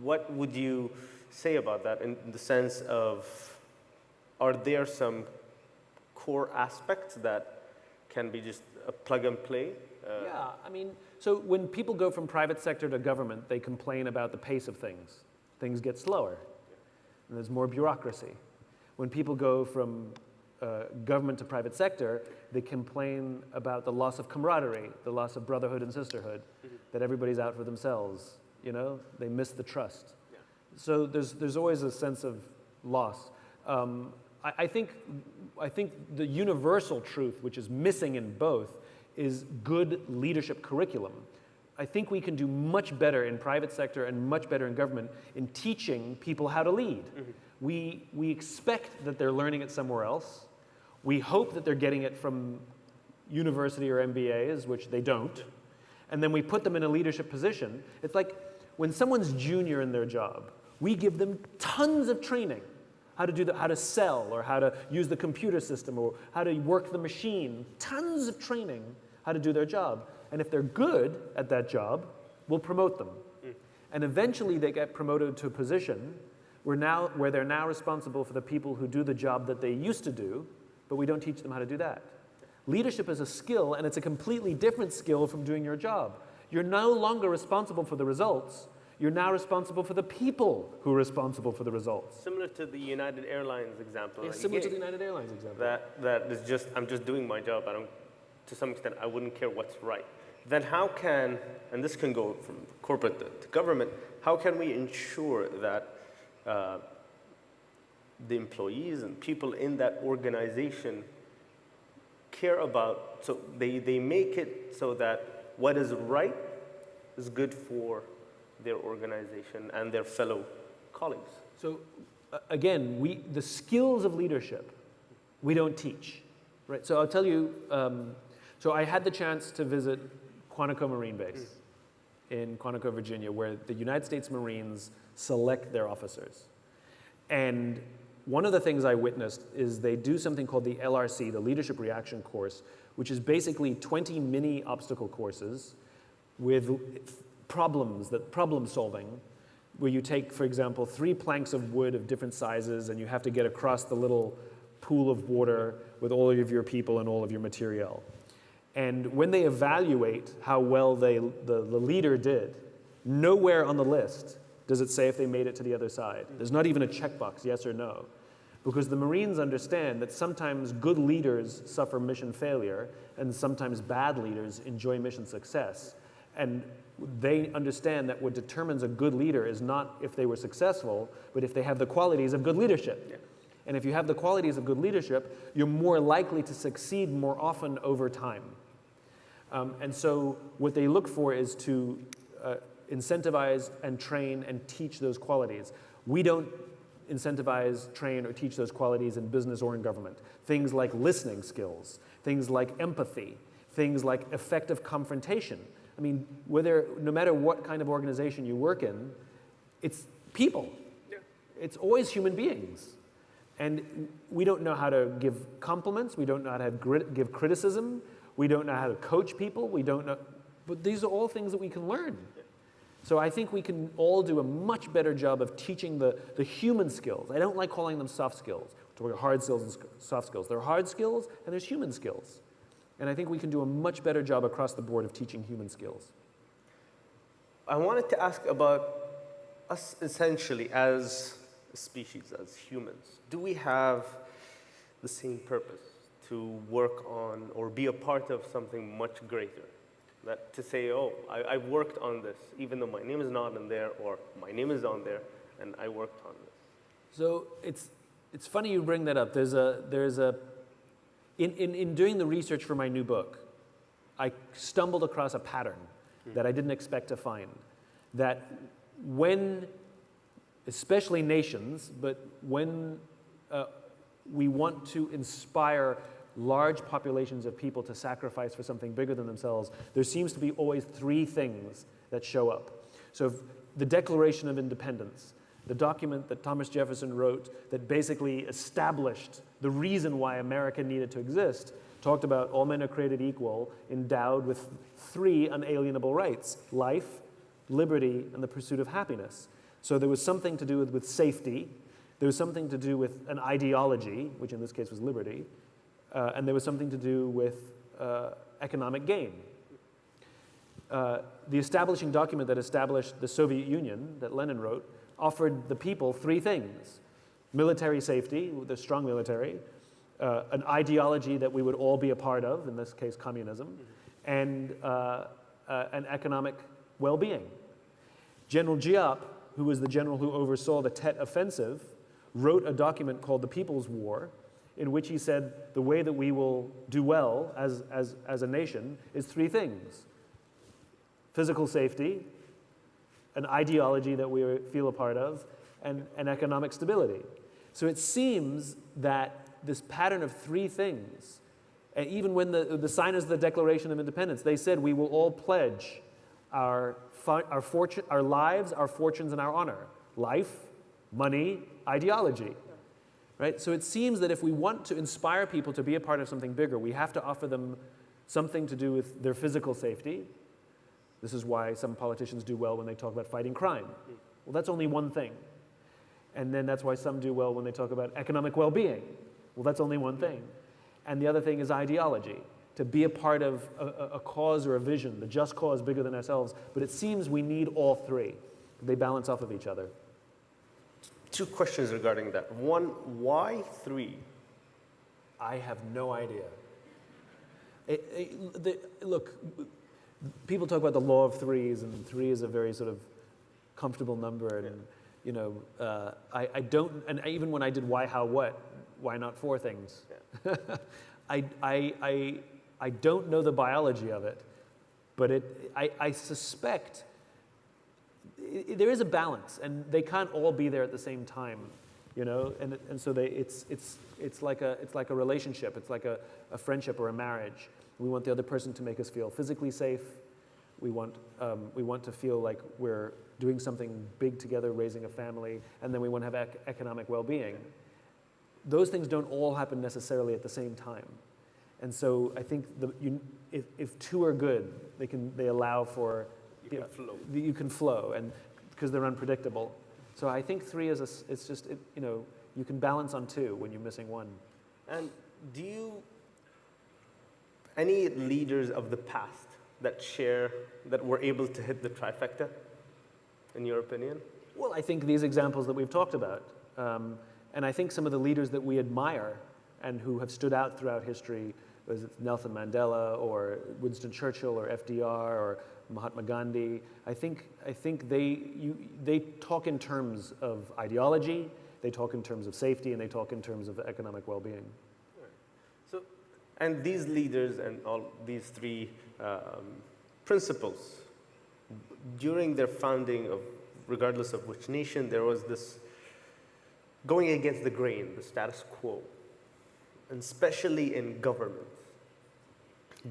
B: What would you say about that in the sense of, are there some core aspects that can be just a plug and play?
A: So when people go from private sector to government, they complain about the pace of things. Things get slower, and there's more bureaucracy. When people go from government to private sector, they complain about the loss of camaraderie, the loss of brotherhood and sisterhood, that everybody's out for themselves. They miss the trust. So there's always a sense of loss. I think the universal truth, which is missing in both, is good leadership curriculum. I think we can do much better in private sector and much better in government in teaching people how to lead. We expect that they're learning it somewhere else. We hope that they're getting it from university or MBAs, which they don't. And then we put them in a leadership position. It's like when someone's junior in their job, we give them tons of training. How to sell, or how to use the computer system, or how to work the machine. Tons of training how to do their job. And if they're good at that job, we'll promote them. And eventually they get promoted to a position where they're now responsible for the people who do the job that they used to do, but we don't teach them how to do that. Leadership is a skill, and it's a completely different skill from doing your job. You're no longer responsible for the results. You're now responsible for the people who are responsible for the results.
B: Similar to the United Airlines example.
A: Yeah, similar to the United Airlines example.
B: That is just, I'm just doing my job. To some extent, I wouldn't care what's right. Then how can, and this can go from corporate to government, how can we ensure that the employees and people in that organization care about, so they make it so that what is right is good for their organization and their fellow colleagues? So
A: again, the skills of leadership, we don't teach, right? So I'll tell you, so I had the chance to visit Quantico Marine Base in Quantico, Virginia, where the United States Marines select their officers. And one of the things I witnessed is they do something called the LRC, the Leadership Reaction Course, which is basically 20 mini obstacle courses with problem solving, where you take, for example, 3 planks of wood of different sizes, and you have to get across the little pool of water with all of your people and all of your material. And when they evaluate how well the leader did, nowhere on the list does it say if they made it to the other side. There's not even a checkbox, yes or no. because the Marines understand that sometimes good leaders suffer mission failure and sometimes bad leaders enjoy mission success. And they understand that what determines a good leader is not if they were successful, but if they have the qualities of good leadership.
B: Yeah.
A: And if you have the qualities of good leadership, you're more likely to succeed more often over time. And so what they look for is to incentivize and train and teach those qualities. We don't incentivize, train, or teach those qualities in business or in government. Things like listening skills, things like empathy, things like effective confrontation. I mean, no matter what kind of organization you work in, it's people.
B: Yeah.
A: It's always human beings. And we don't know how to give compliments, we don't know how to give criticism, we don't know how to coach people, we don't know, but these are all things that we can learn. So I think we can all do a much better job of teaching the human skills. I don't like calling them soft skills. We're talking hard skills and soft skills. There are hard skills and there's human skills. And I think we can do a much better job across the board of teaching human skills.
B: I wanted to ask about us essentially as a species, as humans. Do we have the same purpose to work on or be a part of something much greater? That to say, oh, I've worked on this, even though my name is not in there, or my name is on there, and I worked on this.
A: So it's funny you bring that up. In doing the research for my new book, I stumbled across a pattern that I didn't expect to find. That when, especially nations, but when we want to inspire large populations of people to sacrifice for something bigger than themselves, there seems to be always three things that show up. So the Declaration of Independence, the document that Thomas Jefferson wrote that basically established the reason why America needed to exist, talked about all men are created equal, endowed with three unalienable rights: life, liberty, and the pursuit of happiness. So there was something to do with safety, there was something to do with an ideology, which in this case was liberty, and there was something to do with economic gain. The establishing document that established the Soviet Union, that Lenin wrote, offered the people three things: military safety, with a strong military, an ideology that we would all be a part of, in this case communism, and an economic well-being. General Giap, who was the general who oversaw the Tet Offensive, wrote a document called The People's War, in which he said the way that we will do well as a nation is three things: physical safety, an ideology that we feel a part of, and economic stability. So it seems that this pattern of three things, and even when the signers of the Declaration of Independence, they said we will all pledge our lives, our fortunes, and our honor. Life, money, ideology. Right? So it seems that if we want to inspire people to be a part of something bigger, we have to offer them something to do with their physical safety. This is why some politicians do well when they talk about fighting crime. Well, that's only one thing. And then that's why some do well when they talk about economic well-being. Well, that's only one thing. And the other thing is ideology, to be a part of a cause or a vision, the just cause bigger than ourselves. But it seems we need all three. They balance off of each other.
B: Two questions regarding that. One, why three?
A: I have no idea. Look, people talk about the law of threes, and three is a very sort of comfortable number. And you know, I don't. And even when I did why, how, what, why not four things? Yeah. I don't know the biology of it, but I suspect there is a balance, and they can't all be there at the same time, you know. And so it's like a relationship. It's like a friendship or a marriage. We want the other person to make us feel physically safe. We want to feel like we're doing something big together, raising a family, and then we want to have economic well-being. Those things don't all happen necessarily at the same time. And so I think if two are good, they allow for you can flow, and because they're unpredictable. So I think three is you can balance on two when you're missing one.
B: And any leaders of the past that were able to hit the trifecta, in your opinion?
A: Well, I think these examples that we've talked about, And I think some of the leaders that we admire and who have stood out throughout history, was it Nelson Mandela or Winston Churchill or FDR or Mahatma Gandhi, I think they talk in terms of ideology, they talk in terms of safety, and they talk in terms of economic well-being.
B: So, and these leaders and all these three principles, during their founding of, regardless of which nation, there was this going against the grain, the status quo, and especially in government.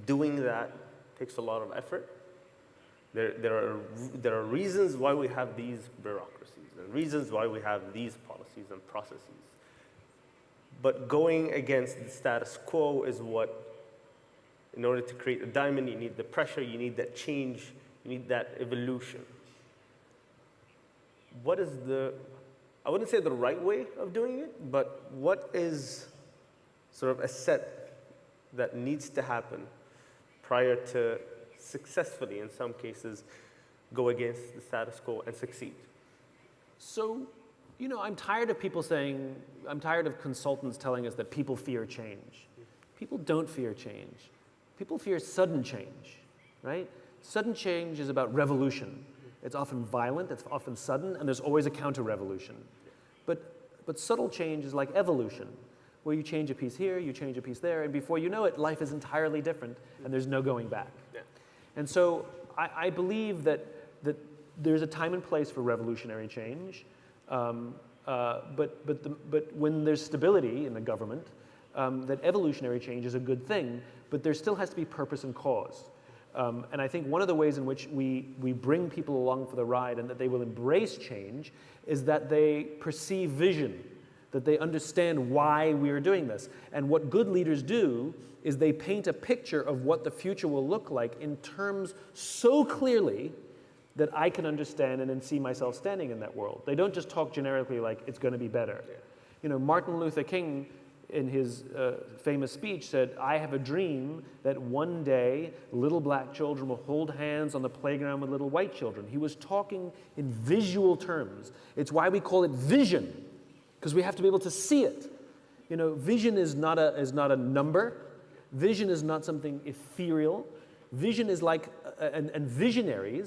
B: Doing that takes a lot of effort. There are reasons why we have these bureaucracies and reasons why we have these policies and processes. But going against the status quo is what, in order to create a diamond, you need the pressure, you need that change, you need that evolution. What is the, I wouldn't say the right way of doing it, but what is sort of a set that needs to happen prior to successfully, in some cases, go against the status quo and succeed?
A: So, you know, I'm tired of people saying, I'm tired of consultants telling us that people fear change. People don't fear change. People fear sudden change, right? Sudden change is about revolution. It's often violent, it's often sudden, and there's always a counter-revolution. But subtle change is like evolution, where you change a piece here, you change a piece there, and before you know it, life is entirely different, and there's no going back.
B: Yeah.
A: And so I believe that there's a time and place for revolutionary change, but when there's stability in the government, that evolutionary change is a good thing, but there still has to be purpose and cause. And I think one of the ways in which we bring people along for the ride and that they will embrace change is that they perceive vision, that they understand why we are doing this. And what good leaders do is they paint a picture of what the future will look like in terms so clearly that I can understand and then see myself standing in that world. They don't just talk generically like it's going to be better.
B: Yeah.
A: You know, Martin Luther King, in his famous speech, said, "I have a dream that one day little black children will hold hands on the playground with little white children." He was talking in visual terms. It's why we call it vision, because we have to be able to see it. You know, vision is not a number. Vision is not something ethereal. Vision is like, and visionary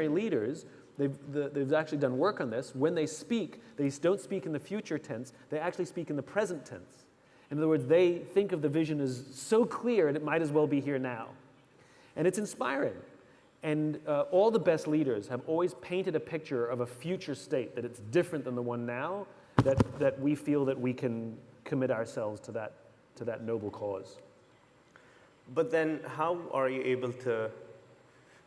A: leaders, they've actually done work on this. When they speak, they don't speak in the future tense, they actually speak in the present tense. In other words, they think of the vision as so clear and it might as well be here now. And it's inspiring. And all the best leaders have always painted a picture of a future state, that it's different than the one now, that we feel that we can commit ourselves to that noble cause.
B: But then how are you able to,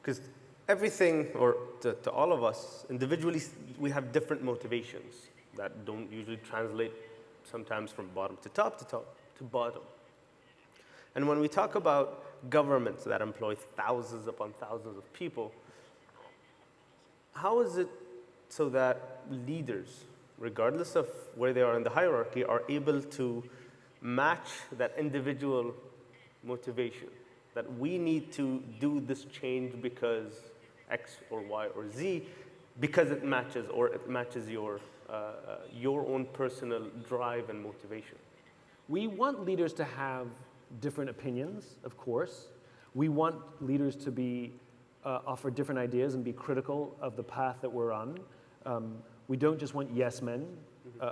B: because everything, or to all of us, individually, we have different motivations that don't usually translate sometimes from bottom to top to bottom. And when we talk about governments that employ thousands upon thousands of people, how is it so that leaders, regardless of where they are in the hierarchy, are able to match that individual motivation, that we need to do this change because X or Y or Z, because it matches, or it matches your own personal drive and motivation?
A: We want leaders to have different opinions, of course. We want leaders to be offer different ideas and be critical of the path that we're on. We don't just want yes men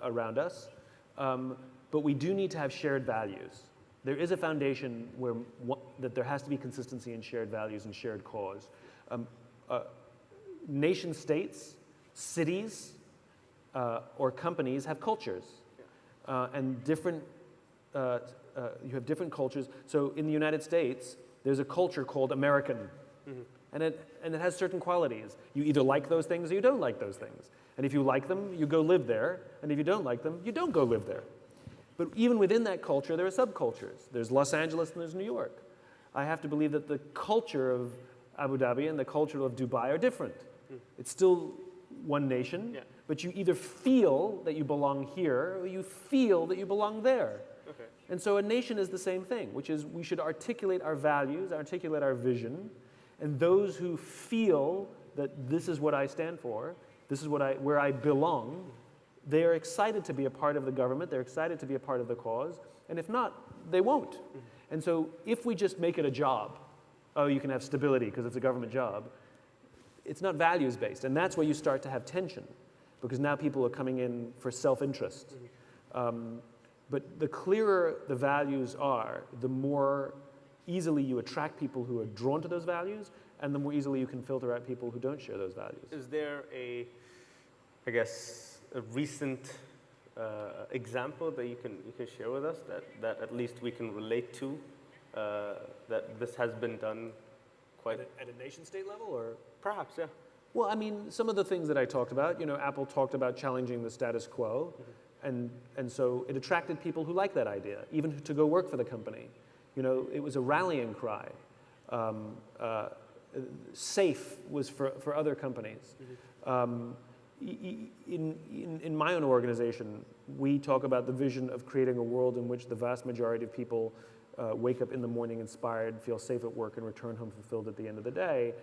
A: around us, but we do need to have shared values. There is a foundation where that there has to be consistency in shared values and shared cause. Nation states, cities, or companies have cultures, and different. You have different cultures. So in the United States, there's a culture called American, and it has certain qualities. You either like those things or you don't like those things. And if you like them, you go live there, and if you don't like them, you don't go live there. But even within that culture, there are subcultures. There's Los Angeles and there's New York. I have to believe that the culture of Abu Dhabi and the culture of Dubai are different. It's still one nation, but you either feel that you belong here or you feel that you belong there.
B: Okay.
A: And so a nation is the same thing, which is we should articulate our values, articulate our vision, and those who feel that this is what I stand for, this is where I belong, they are excited to be a part of the government, they're excited to be a part of the cause, and if not, they won't. And so if we just make it a job, oh, you can have stability because it's a government job, it's not values-based, and that's where you start to have tension, because now people are coming in for self-interest. But the clearer the values are, the more easily you attract people who are drawn to those values, and the more easily you can filter out people who don't share those values.
B: Is there a recent example that you can share with us that at least we can relate to, that this has been done quite
A: at a nation state level, or
B: perhaps, yeah.
A: Well, I mean, some of the things that I talked about, Apple talked about challenging the status quo, and so it attracted people who like that idea, even to go work for the company. It was a rallying cry. Safe was for other companies. In my own organization, we talk about the vision of creating a world in which the vast majority of people wake up in the morning inspired, feel safe at work, and return home fulfilled at the end of the day.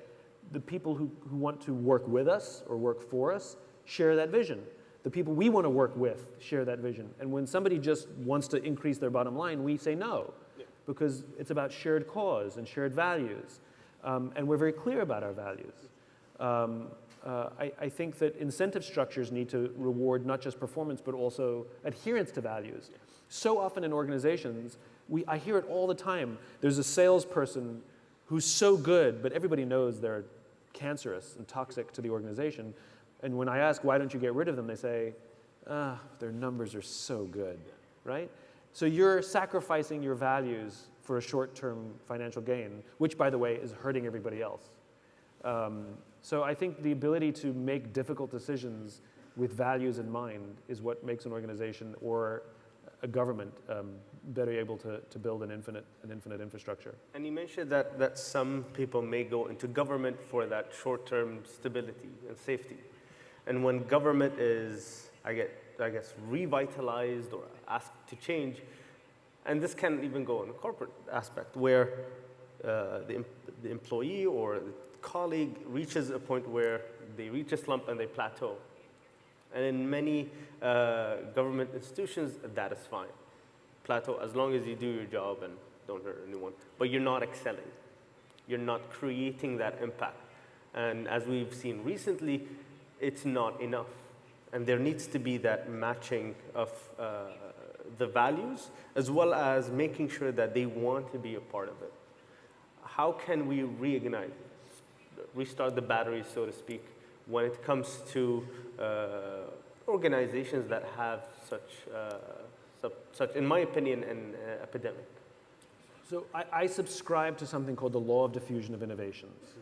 A: The people who want to work with us or work for us share that vision. The people we want to work with share that vision. And when somebody just wants to increase their bottom line, we say no, because it's about shared cause and shared values. And we're very clear about our values. I think that incentive structures need to reward not just performance, but also adherence to values. So often in organizations, I hear it all the time. There's a salesperson who's so good, but everybody knows they're cancerous and toxic to the organization. And when I ask, why don't you get rid of them, they say, their numbers are so good, right? So you're sacrificing your values for a short-term financial gain, which, by the way, is hurting everybody else. So I think the ability to make difficult decisions with values in mind is what makes an organization or a government better able to build an infinite infrastructure. And
B: you mentioned that some people may go into government for that short-term stability and safety. And when government is, I guess, revitalized or asked to change, and this can even go in the corporate aspect, where the employee or the colleague reaches a point where they reach a slump and they plateau. And in many government institutions, that is fine. Plateau, as long as you do your job and don't hurt anyone. But you're not excelling. You're not creating that impact. And as we've seen recently, it's not enough. And there needs to be that matching of the values, as well as making sure that they want to be a part of it. How can we reignite, restart the battery, so to speak, when it comes to organizations that have such, in my opinion, an epidemic?
A: So I subscribe to something called the law of diffusion of innovations.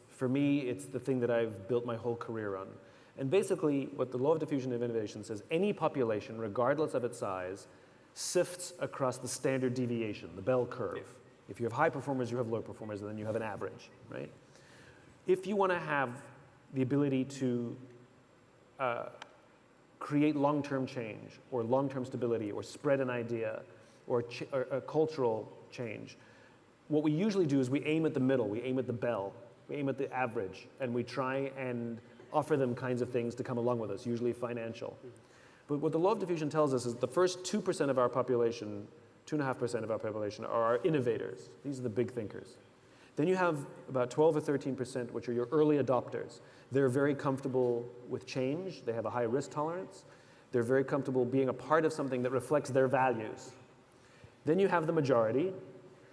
A: For me, it's the thing that I've built my whole career on. And basically, what the law of diffusion of innovation says, any population, regardless of its size, sifts across the standard deviation, the bell curve. If you have high performers, you have low performers, and then you have an average, right? If you want to have the ability to create long-term change, or long-term stability, or spread an idea, or a cultural change, what we usually do is we aim at the middle, we aim at the bell, we aim at the average, and we try and offer them kinds of things to come along with us, usually financial. But what the law of diffusion tells us is the first 2% of our population, 2.5% of our population are our innovators. These are the big thinkers. Then you have about 12 or 13%, which are your early adopters. They're very comfortable with change. They have a high risk tolerance. They're very comfortable being a part of something that reflects their values. Then you have the majority,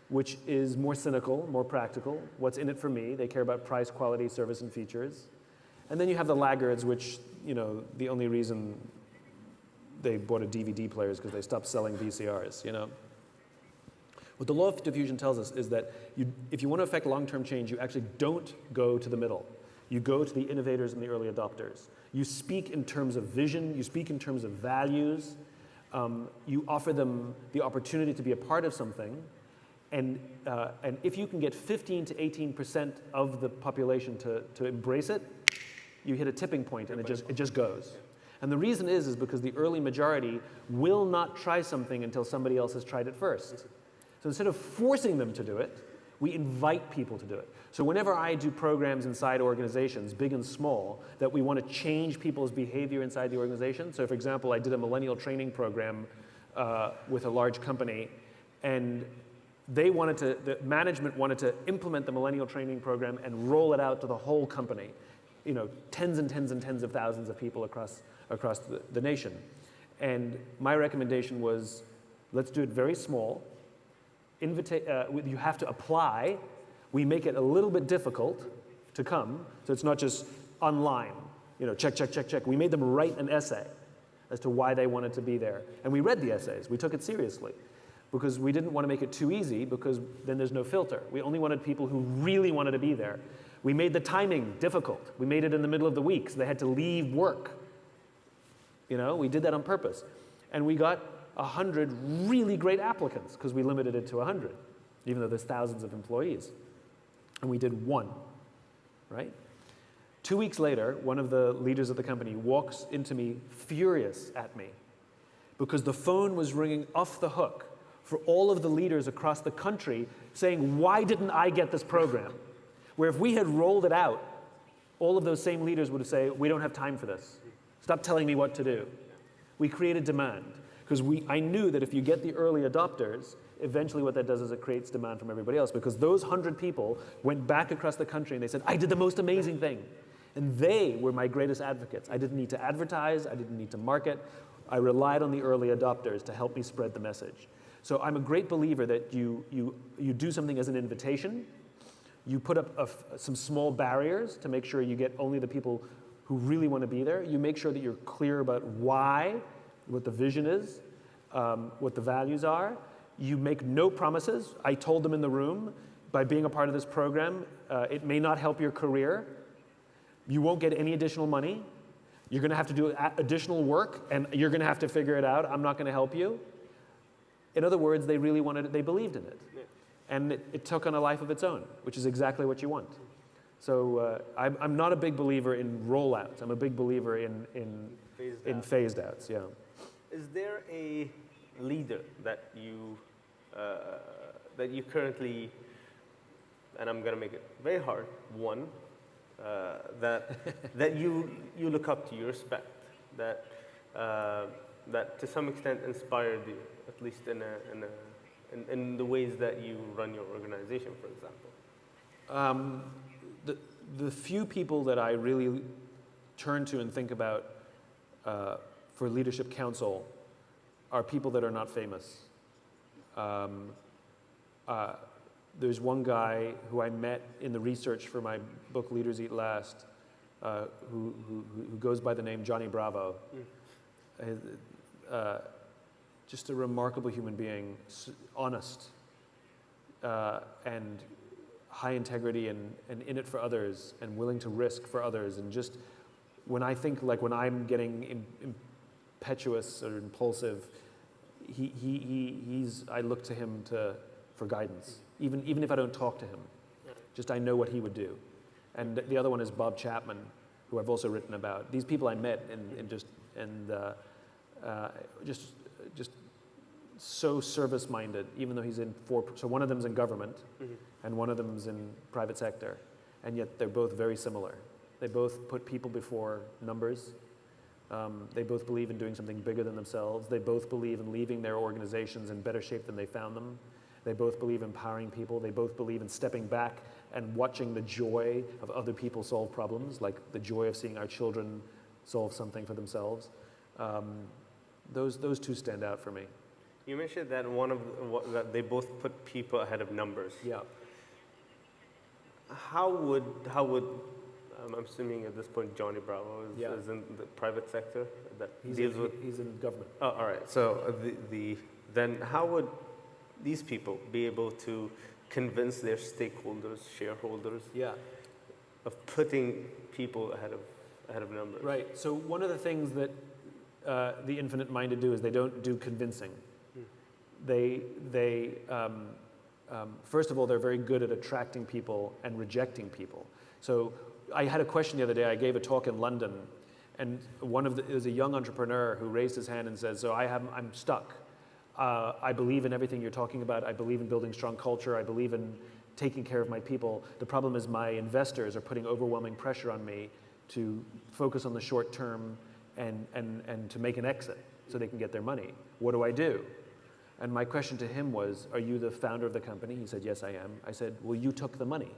A: which is more cynical, more practical. What's in it for me? They care about price, quality, service, and features. And then you have the laggards, which, the only reason they bought a DVD player is because they stopped selling VCRs, What the law of diffusion tells us is that if you want to affect long-term change, you actually don't go to the middle. You go to the innovators and the early adopters. You speak in terms of vision. You speak in terms of values. You offer them the opportunity to be a part of something. And if you can get 15 to 18% of the population to embrace it, you hit a tipping point, and it just goes. And the reason is because the early majority will not try something until somebody else has tried it first. So instead of forcing them to do it, We invite people to do it. So whenever I do programs inside organizations, big and small, that we want to change people's behavior inside the organization. So for example, I did a millennial training program with a large company, and the management wanted to implement the millennial training program and roll it out to the whole company. You know, tens and tens and tens of thousands of people across the nation. And my recommendation was, let's do it very small. You have to apply. We make it a little bit difficult to come, so it's not just online. You know, check, check, check, check. We made them write an essay as to why they wanted to be there. And we read the essays. We took it seriously because we didn't want to make it too easy because then there's no filter. We only wanted people who really wanted to be there. We made the timing difficult. We made it in the middle of the week, so they had to leave work. You know, we did that on purpose. And we got 100 really great applicants because we limited it to 100, even though there's thousands of employees. And we did one, right? 2 weeks later, one of the leaders of the company walks into me furious at me because the phone was ringing off the hook for all of the leaders across the country saying, why didn't I get this program? Where if we had rolled it out, all of those same leaders would say, we don't have time for this. Stop telling me what to do. We created demand because I knew that if you get the early adopters, eventually what that does is it creates demand from everybody else because those 100 people went back across the country and they said, I did the most amazing thing. And they were my greatest advocates. I didn't need to advertise. I didn't need to market. I relied on the early adopters to help me spread the message. So I'm a great believer that you do something as an invitation. You put up some small barriers to make sure you get only the people who really want to be there. You make sure that you're clear about why, what the vision is, what the values are. You make no promises. I told them in the room, by being a part of this program, it may not help your career. You won't get any additional money. You're going to have to do additional work, and you're going to have to figure it out. I'm not going to help you. In other words, they really wanted it. They believed in it. Yeah. And it took on a life of its own, which is exactly what you want. So I'm not a big believer in rollouts. I'm a big believer in phased outs. Yeah.
B: Is there a leader that you currently, and I'm going to make it very hard, that you look up to, you respect, that to some extent inspired you, at least in the ways that you run your organization, for example?
A: The few people that I really turn to and think about for leadership counsel are people that are not famous. There's one guy who I met in the research for my book, Leaders Eat Last, who goes by the name Johnny Bravo. Just a remarkable human being, honest, and high integrity and in it for others and willing to risk for others. And just when I think, like when I'm getting impetuous or impulsive, I look to him for guidance, even if I don't talk to him. Just I know what he would do. And the other one is Bob Chapman, who I've also written about. These people I met just so service-minded, even though he's so one of them's in government, mm-hmm. and one of them's in private sector, and yet they're both very similar. They both put people before numbers. They both believe in doing something bigger than themselves. They both believe in leaving their organizations in better shape than they found them. They both believe in empowering people. They both believe in stepping back and watching the joy of other people solve problems, like the joy of seeing our children solve something for themselves. Those two stand out for me.
B: You mentioned that that they both put people ahead of numbers.
A: Yeah.
B: How would I'm assuming at this point Johnny Bravo is in the private sector that
A: he's in government.
B: Oh, all right. So then how would these people be able to convince their stakeholders, shareholders, of putting people ahead of numbers?
A: Right. So one of the things that the infinite-minded do is they don't do convincing. They first of all, they're very good at attracting people and rejecting people. So I had a question the other day. I gave a talk in London, and it was a young entrepreneur who raised his hand and said, "So I'm stuck. I believe in everything you're talking about. I believe in building strong culture. I believe in taking care of my people. The problem is my investors are putting overwhelming pressure on me to focus on the short term and to make an exit so they can get their money. What do I do? And my question to him was, are you the founder of the company? He said, yes, I am. I said, well, you took the money.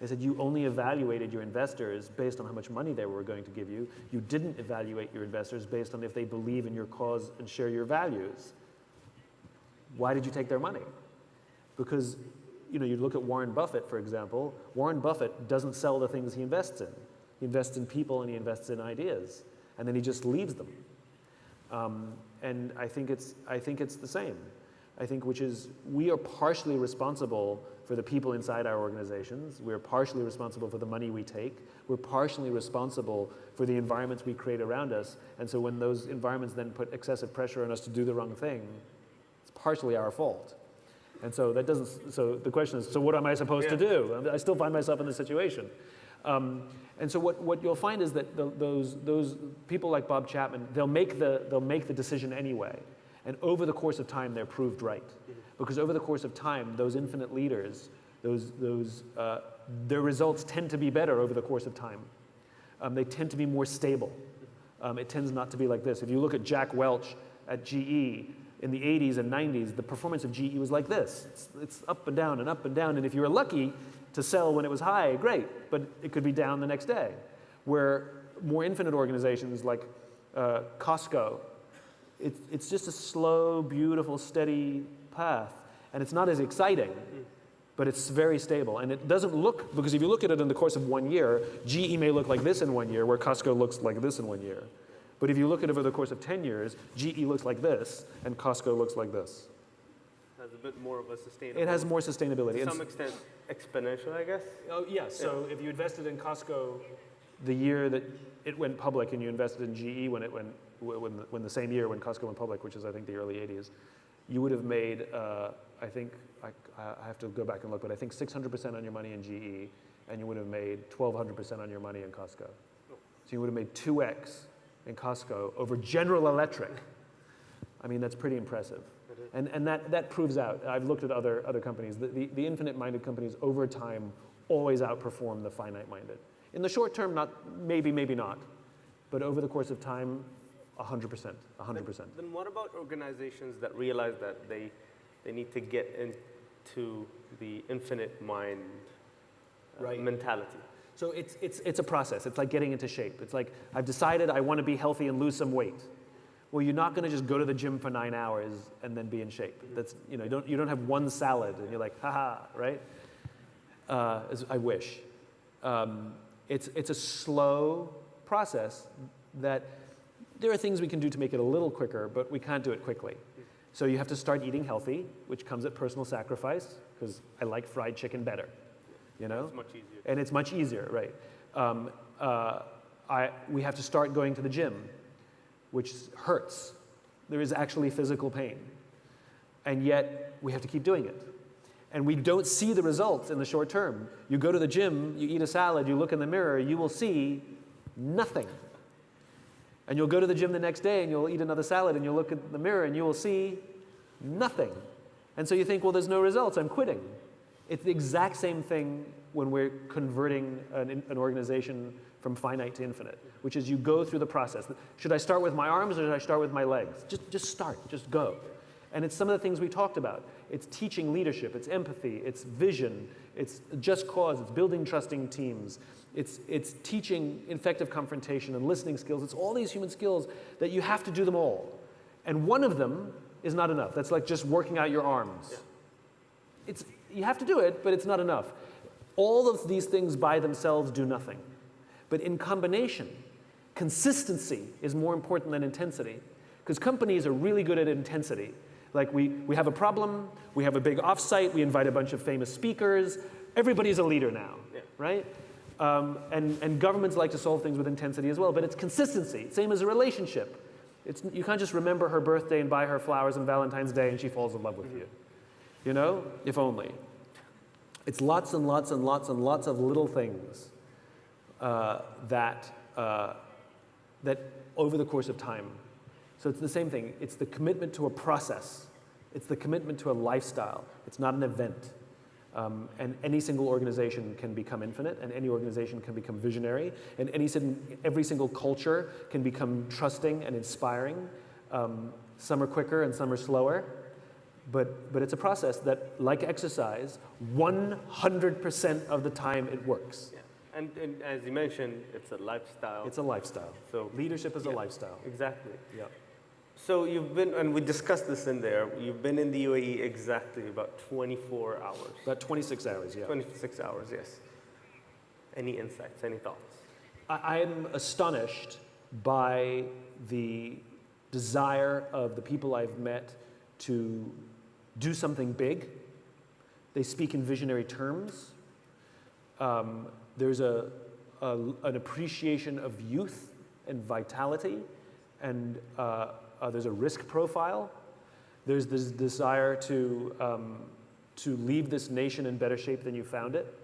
A: I said, you only evaluated your investors based on how much money they were going to give you. You didn't evaluate your investors based on if they believe in your cause and share your values. Why did you take their money? Because you look at Warren Buffett, for example. Warren Buffett doesn't sell the things he invests in. He invests in people and he invests in ideas, and then he just leaves them. And I think it's the same. I think which is we are partially responsible for the people inside our organizations. We're partially responsible for the money we take. We're partially responsible for the environments we create around us. And so when those environments then put excessive pressure on us to do the wrong thing, it's partially our fault. And so that doesn't. So the question is, so what am I supposed to do? I still find myself in this situation. And so what you'll find is that those people like Bob Chapman, they'll make the decision anyway. And over the course of time, they're proved right. Because over the course of time, those infinite leaders, their results tend to be better over the course of time. They tend to be more stable. It tends not to be like this. If you look at Jack Welch at GE in the 80s and 90s, the performance of GE was like this. It's up and down and up and down. And if you were lucky to sell when it was high, great. But it could be down the next day. Where more infinite organizations like Costco, it's just a slow, beautiful, steady path. And it's not as exciting, but it's very stable. And it doesn't look, because if you look at it in the course of 1 year, GE may look like this in 1 year, where Costco looks like this in 1 year. But if you look at it over the course of 10 years, GE looks like this, and Costco looks like this.
B: It has a bit more of a sustainability.
A: It has more sustainability.
B: To some extent, exponential, I guess.
A: Oh, yes. So if you invested in Costco the year that it went public, and you invested in GE when the same year when Costco went public, which is I think the early 80s, you would have made, I think, I have to go back and look, but I think 600% on your money in GE, and you would have made 1,200% on your money in Costco. So you would have made 2x in Costco over General Electric. I mean, that's pretty impressive. And that proves out. I've looked at other companies. The infinite-minded companies over time always outperform the finite-minded. In the short term, maybe not. But over the course of time, 100%.
B: Then what about organizations that realize that they need to get into the infinite mind mentality?
A: So it's a process. It's like getting into shape. It's like, I've decided I want to be healthy and lose some weight. Well, you're not going to just go to the gym for 9 hours and then be in shape. That's, you don't have one salad and you're like, haha, right? I wish. It's a slow process that there are things we can do to make it a little quicker, but we can't do it quickly. So you have to start eating healthy, which comes at personal sacrifice, because I like fried chicken better,
B: It's much easier.
A: And it's much easier, right? We have to start going to the gym, which hurts. There is actually physical pain. And yet, we have to keep doing it. And we don't see the results in the short term. You go to the gym, you eat a salad, you look in the mirror, you will see nothing. And you'll go to the gym the next day and you'll eat another salad and you'll look at the mirror and you will see nothing. And so you think, well, there's no results, I'm quitting. It's the exact same thing when we're converting an organization from finite to infinite, which is you go through the process. Should I start with my arms or should I start with my legs? Just start, just go. And it's some of the things we talked about. It's teaching leadership, it's empathy, it's vision, it's just cause, it's building trusting teams, it's teaching effective confrontation and listening skills. It's all these human skills that you have to do them all. And one of them is not enough. That's like just working out your arms. Yeah. You have to do it, but it's not enough. All of these things by themselves do nothing. But in combination, consistency is more important than intensity. Because companies are really good at intensity. Like we have a problem, we have a big offsite, we invite a bunch of famous speakers, everybody's a leader now, right? And governments like to solve things with intensity as well, but it's consistency, same as a relationship. You can't just remember her birthday and buy her flowers on Valentine's Day and she falls in love with you. If only. It's lots and lots and lots and lots of little things that over the course of time. So it's the same thing. It's the commitment to a process. It's the commitment to a lifestyle. It's not an event. And any single organization can become infinite, and any organization can become visionary, and every single culture can become trusting and inspiring. Some are quicker and some are slower, but it's a process that, like exercise, 100% of the time it works.
B: Yeah. And as you mentioned, it's a lifestyle.
A: It's a lifestyle.
B: So
A: leadership is a lifestyle.
B: Exactly.
A: Yeah.
B: So you've been, and we discussed this in there, you've been in the UAE exactly about 24 hours.
A: About 26 hours, yeah.
B: 26 hours, yes. Any insights, any thoughts?
A: I'm astonished by the desire of the people I've met to do something big. They speak in visionary terms. There's an appreciation of youth and vitality, and there's a risk profile. There's this desire to leave this nation in better shape than you found it.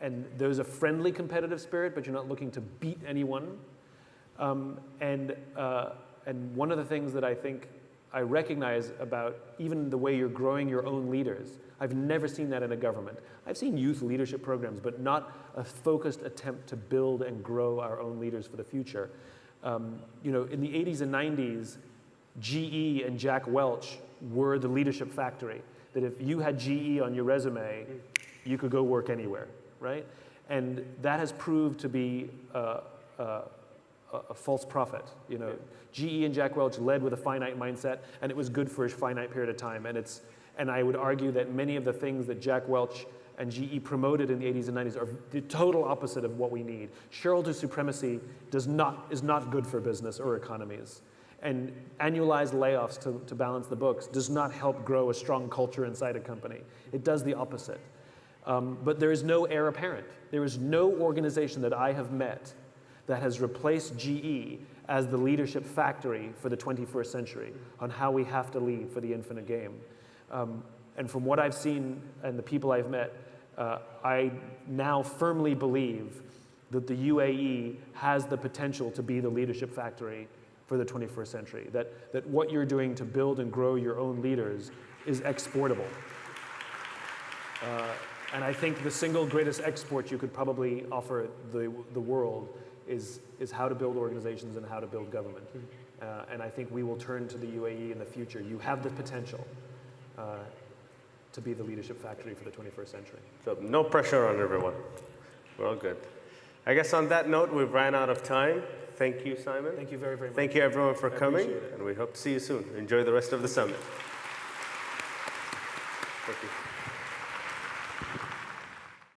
A: And there's a friendly competitive spirit, but you're not looking to beat anyone. And one of the things that I think I recognize about even the way you're growing your own leaders, I've never seen that in a government. I've seen youth leadership programs, but not a focused attempt to build and grow our own leaders for the future. You know, in the 80s and 90s, GE and Jack Welch were the leadership factory. That if you had GE on your resume, you could go work anywhere, right? And that has proved to be a false prophet. You know, GE and Jack Welch led with a finite mindset, and it was good for a finite period of time. And I would argue that many of the things that Jack Welch and GE promoted in the 80s and 90s are the total opposite of what we need. Shareholder supremacy is not good for business or economies. And annualized layoffs to balance the books does not help grow a strong culture inside a company. It does the opposite. But there is no heir apparent. There is no organization that I have met that has replaced GE as the leadership factory for the 21st century on how we have to lead for the infinite game. And from what I've seen and the people I've met, I now firmly believe that the UAE has the potential to be the leadership factory for the 21st century, that what you're doing to build and grow your own leaders is exportable. And I think the single greatest export you could probably offer the world is how to build organizations and how to build government. And I think we will turn to the UAE in the future. You have the potential to be the leadership factory for the 21st century.
B: So no pressure on everyone. We're all good. I guess on that note, we've ran out of time. Thank you, Simon.
A: Thank you very, very much.
B: Thank you, everyone, for coming.
A: Appreciate it.
B: And we hope to see you soon. Enjoy the rest of the summit. Thank you.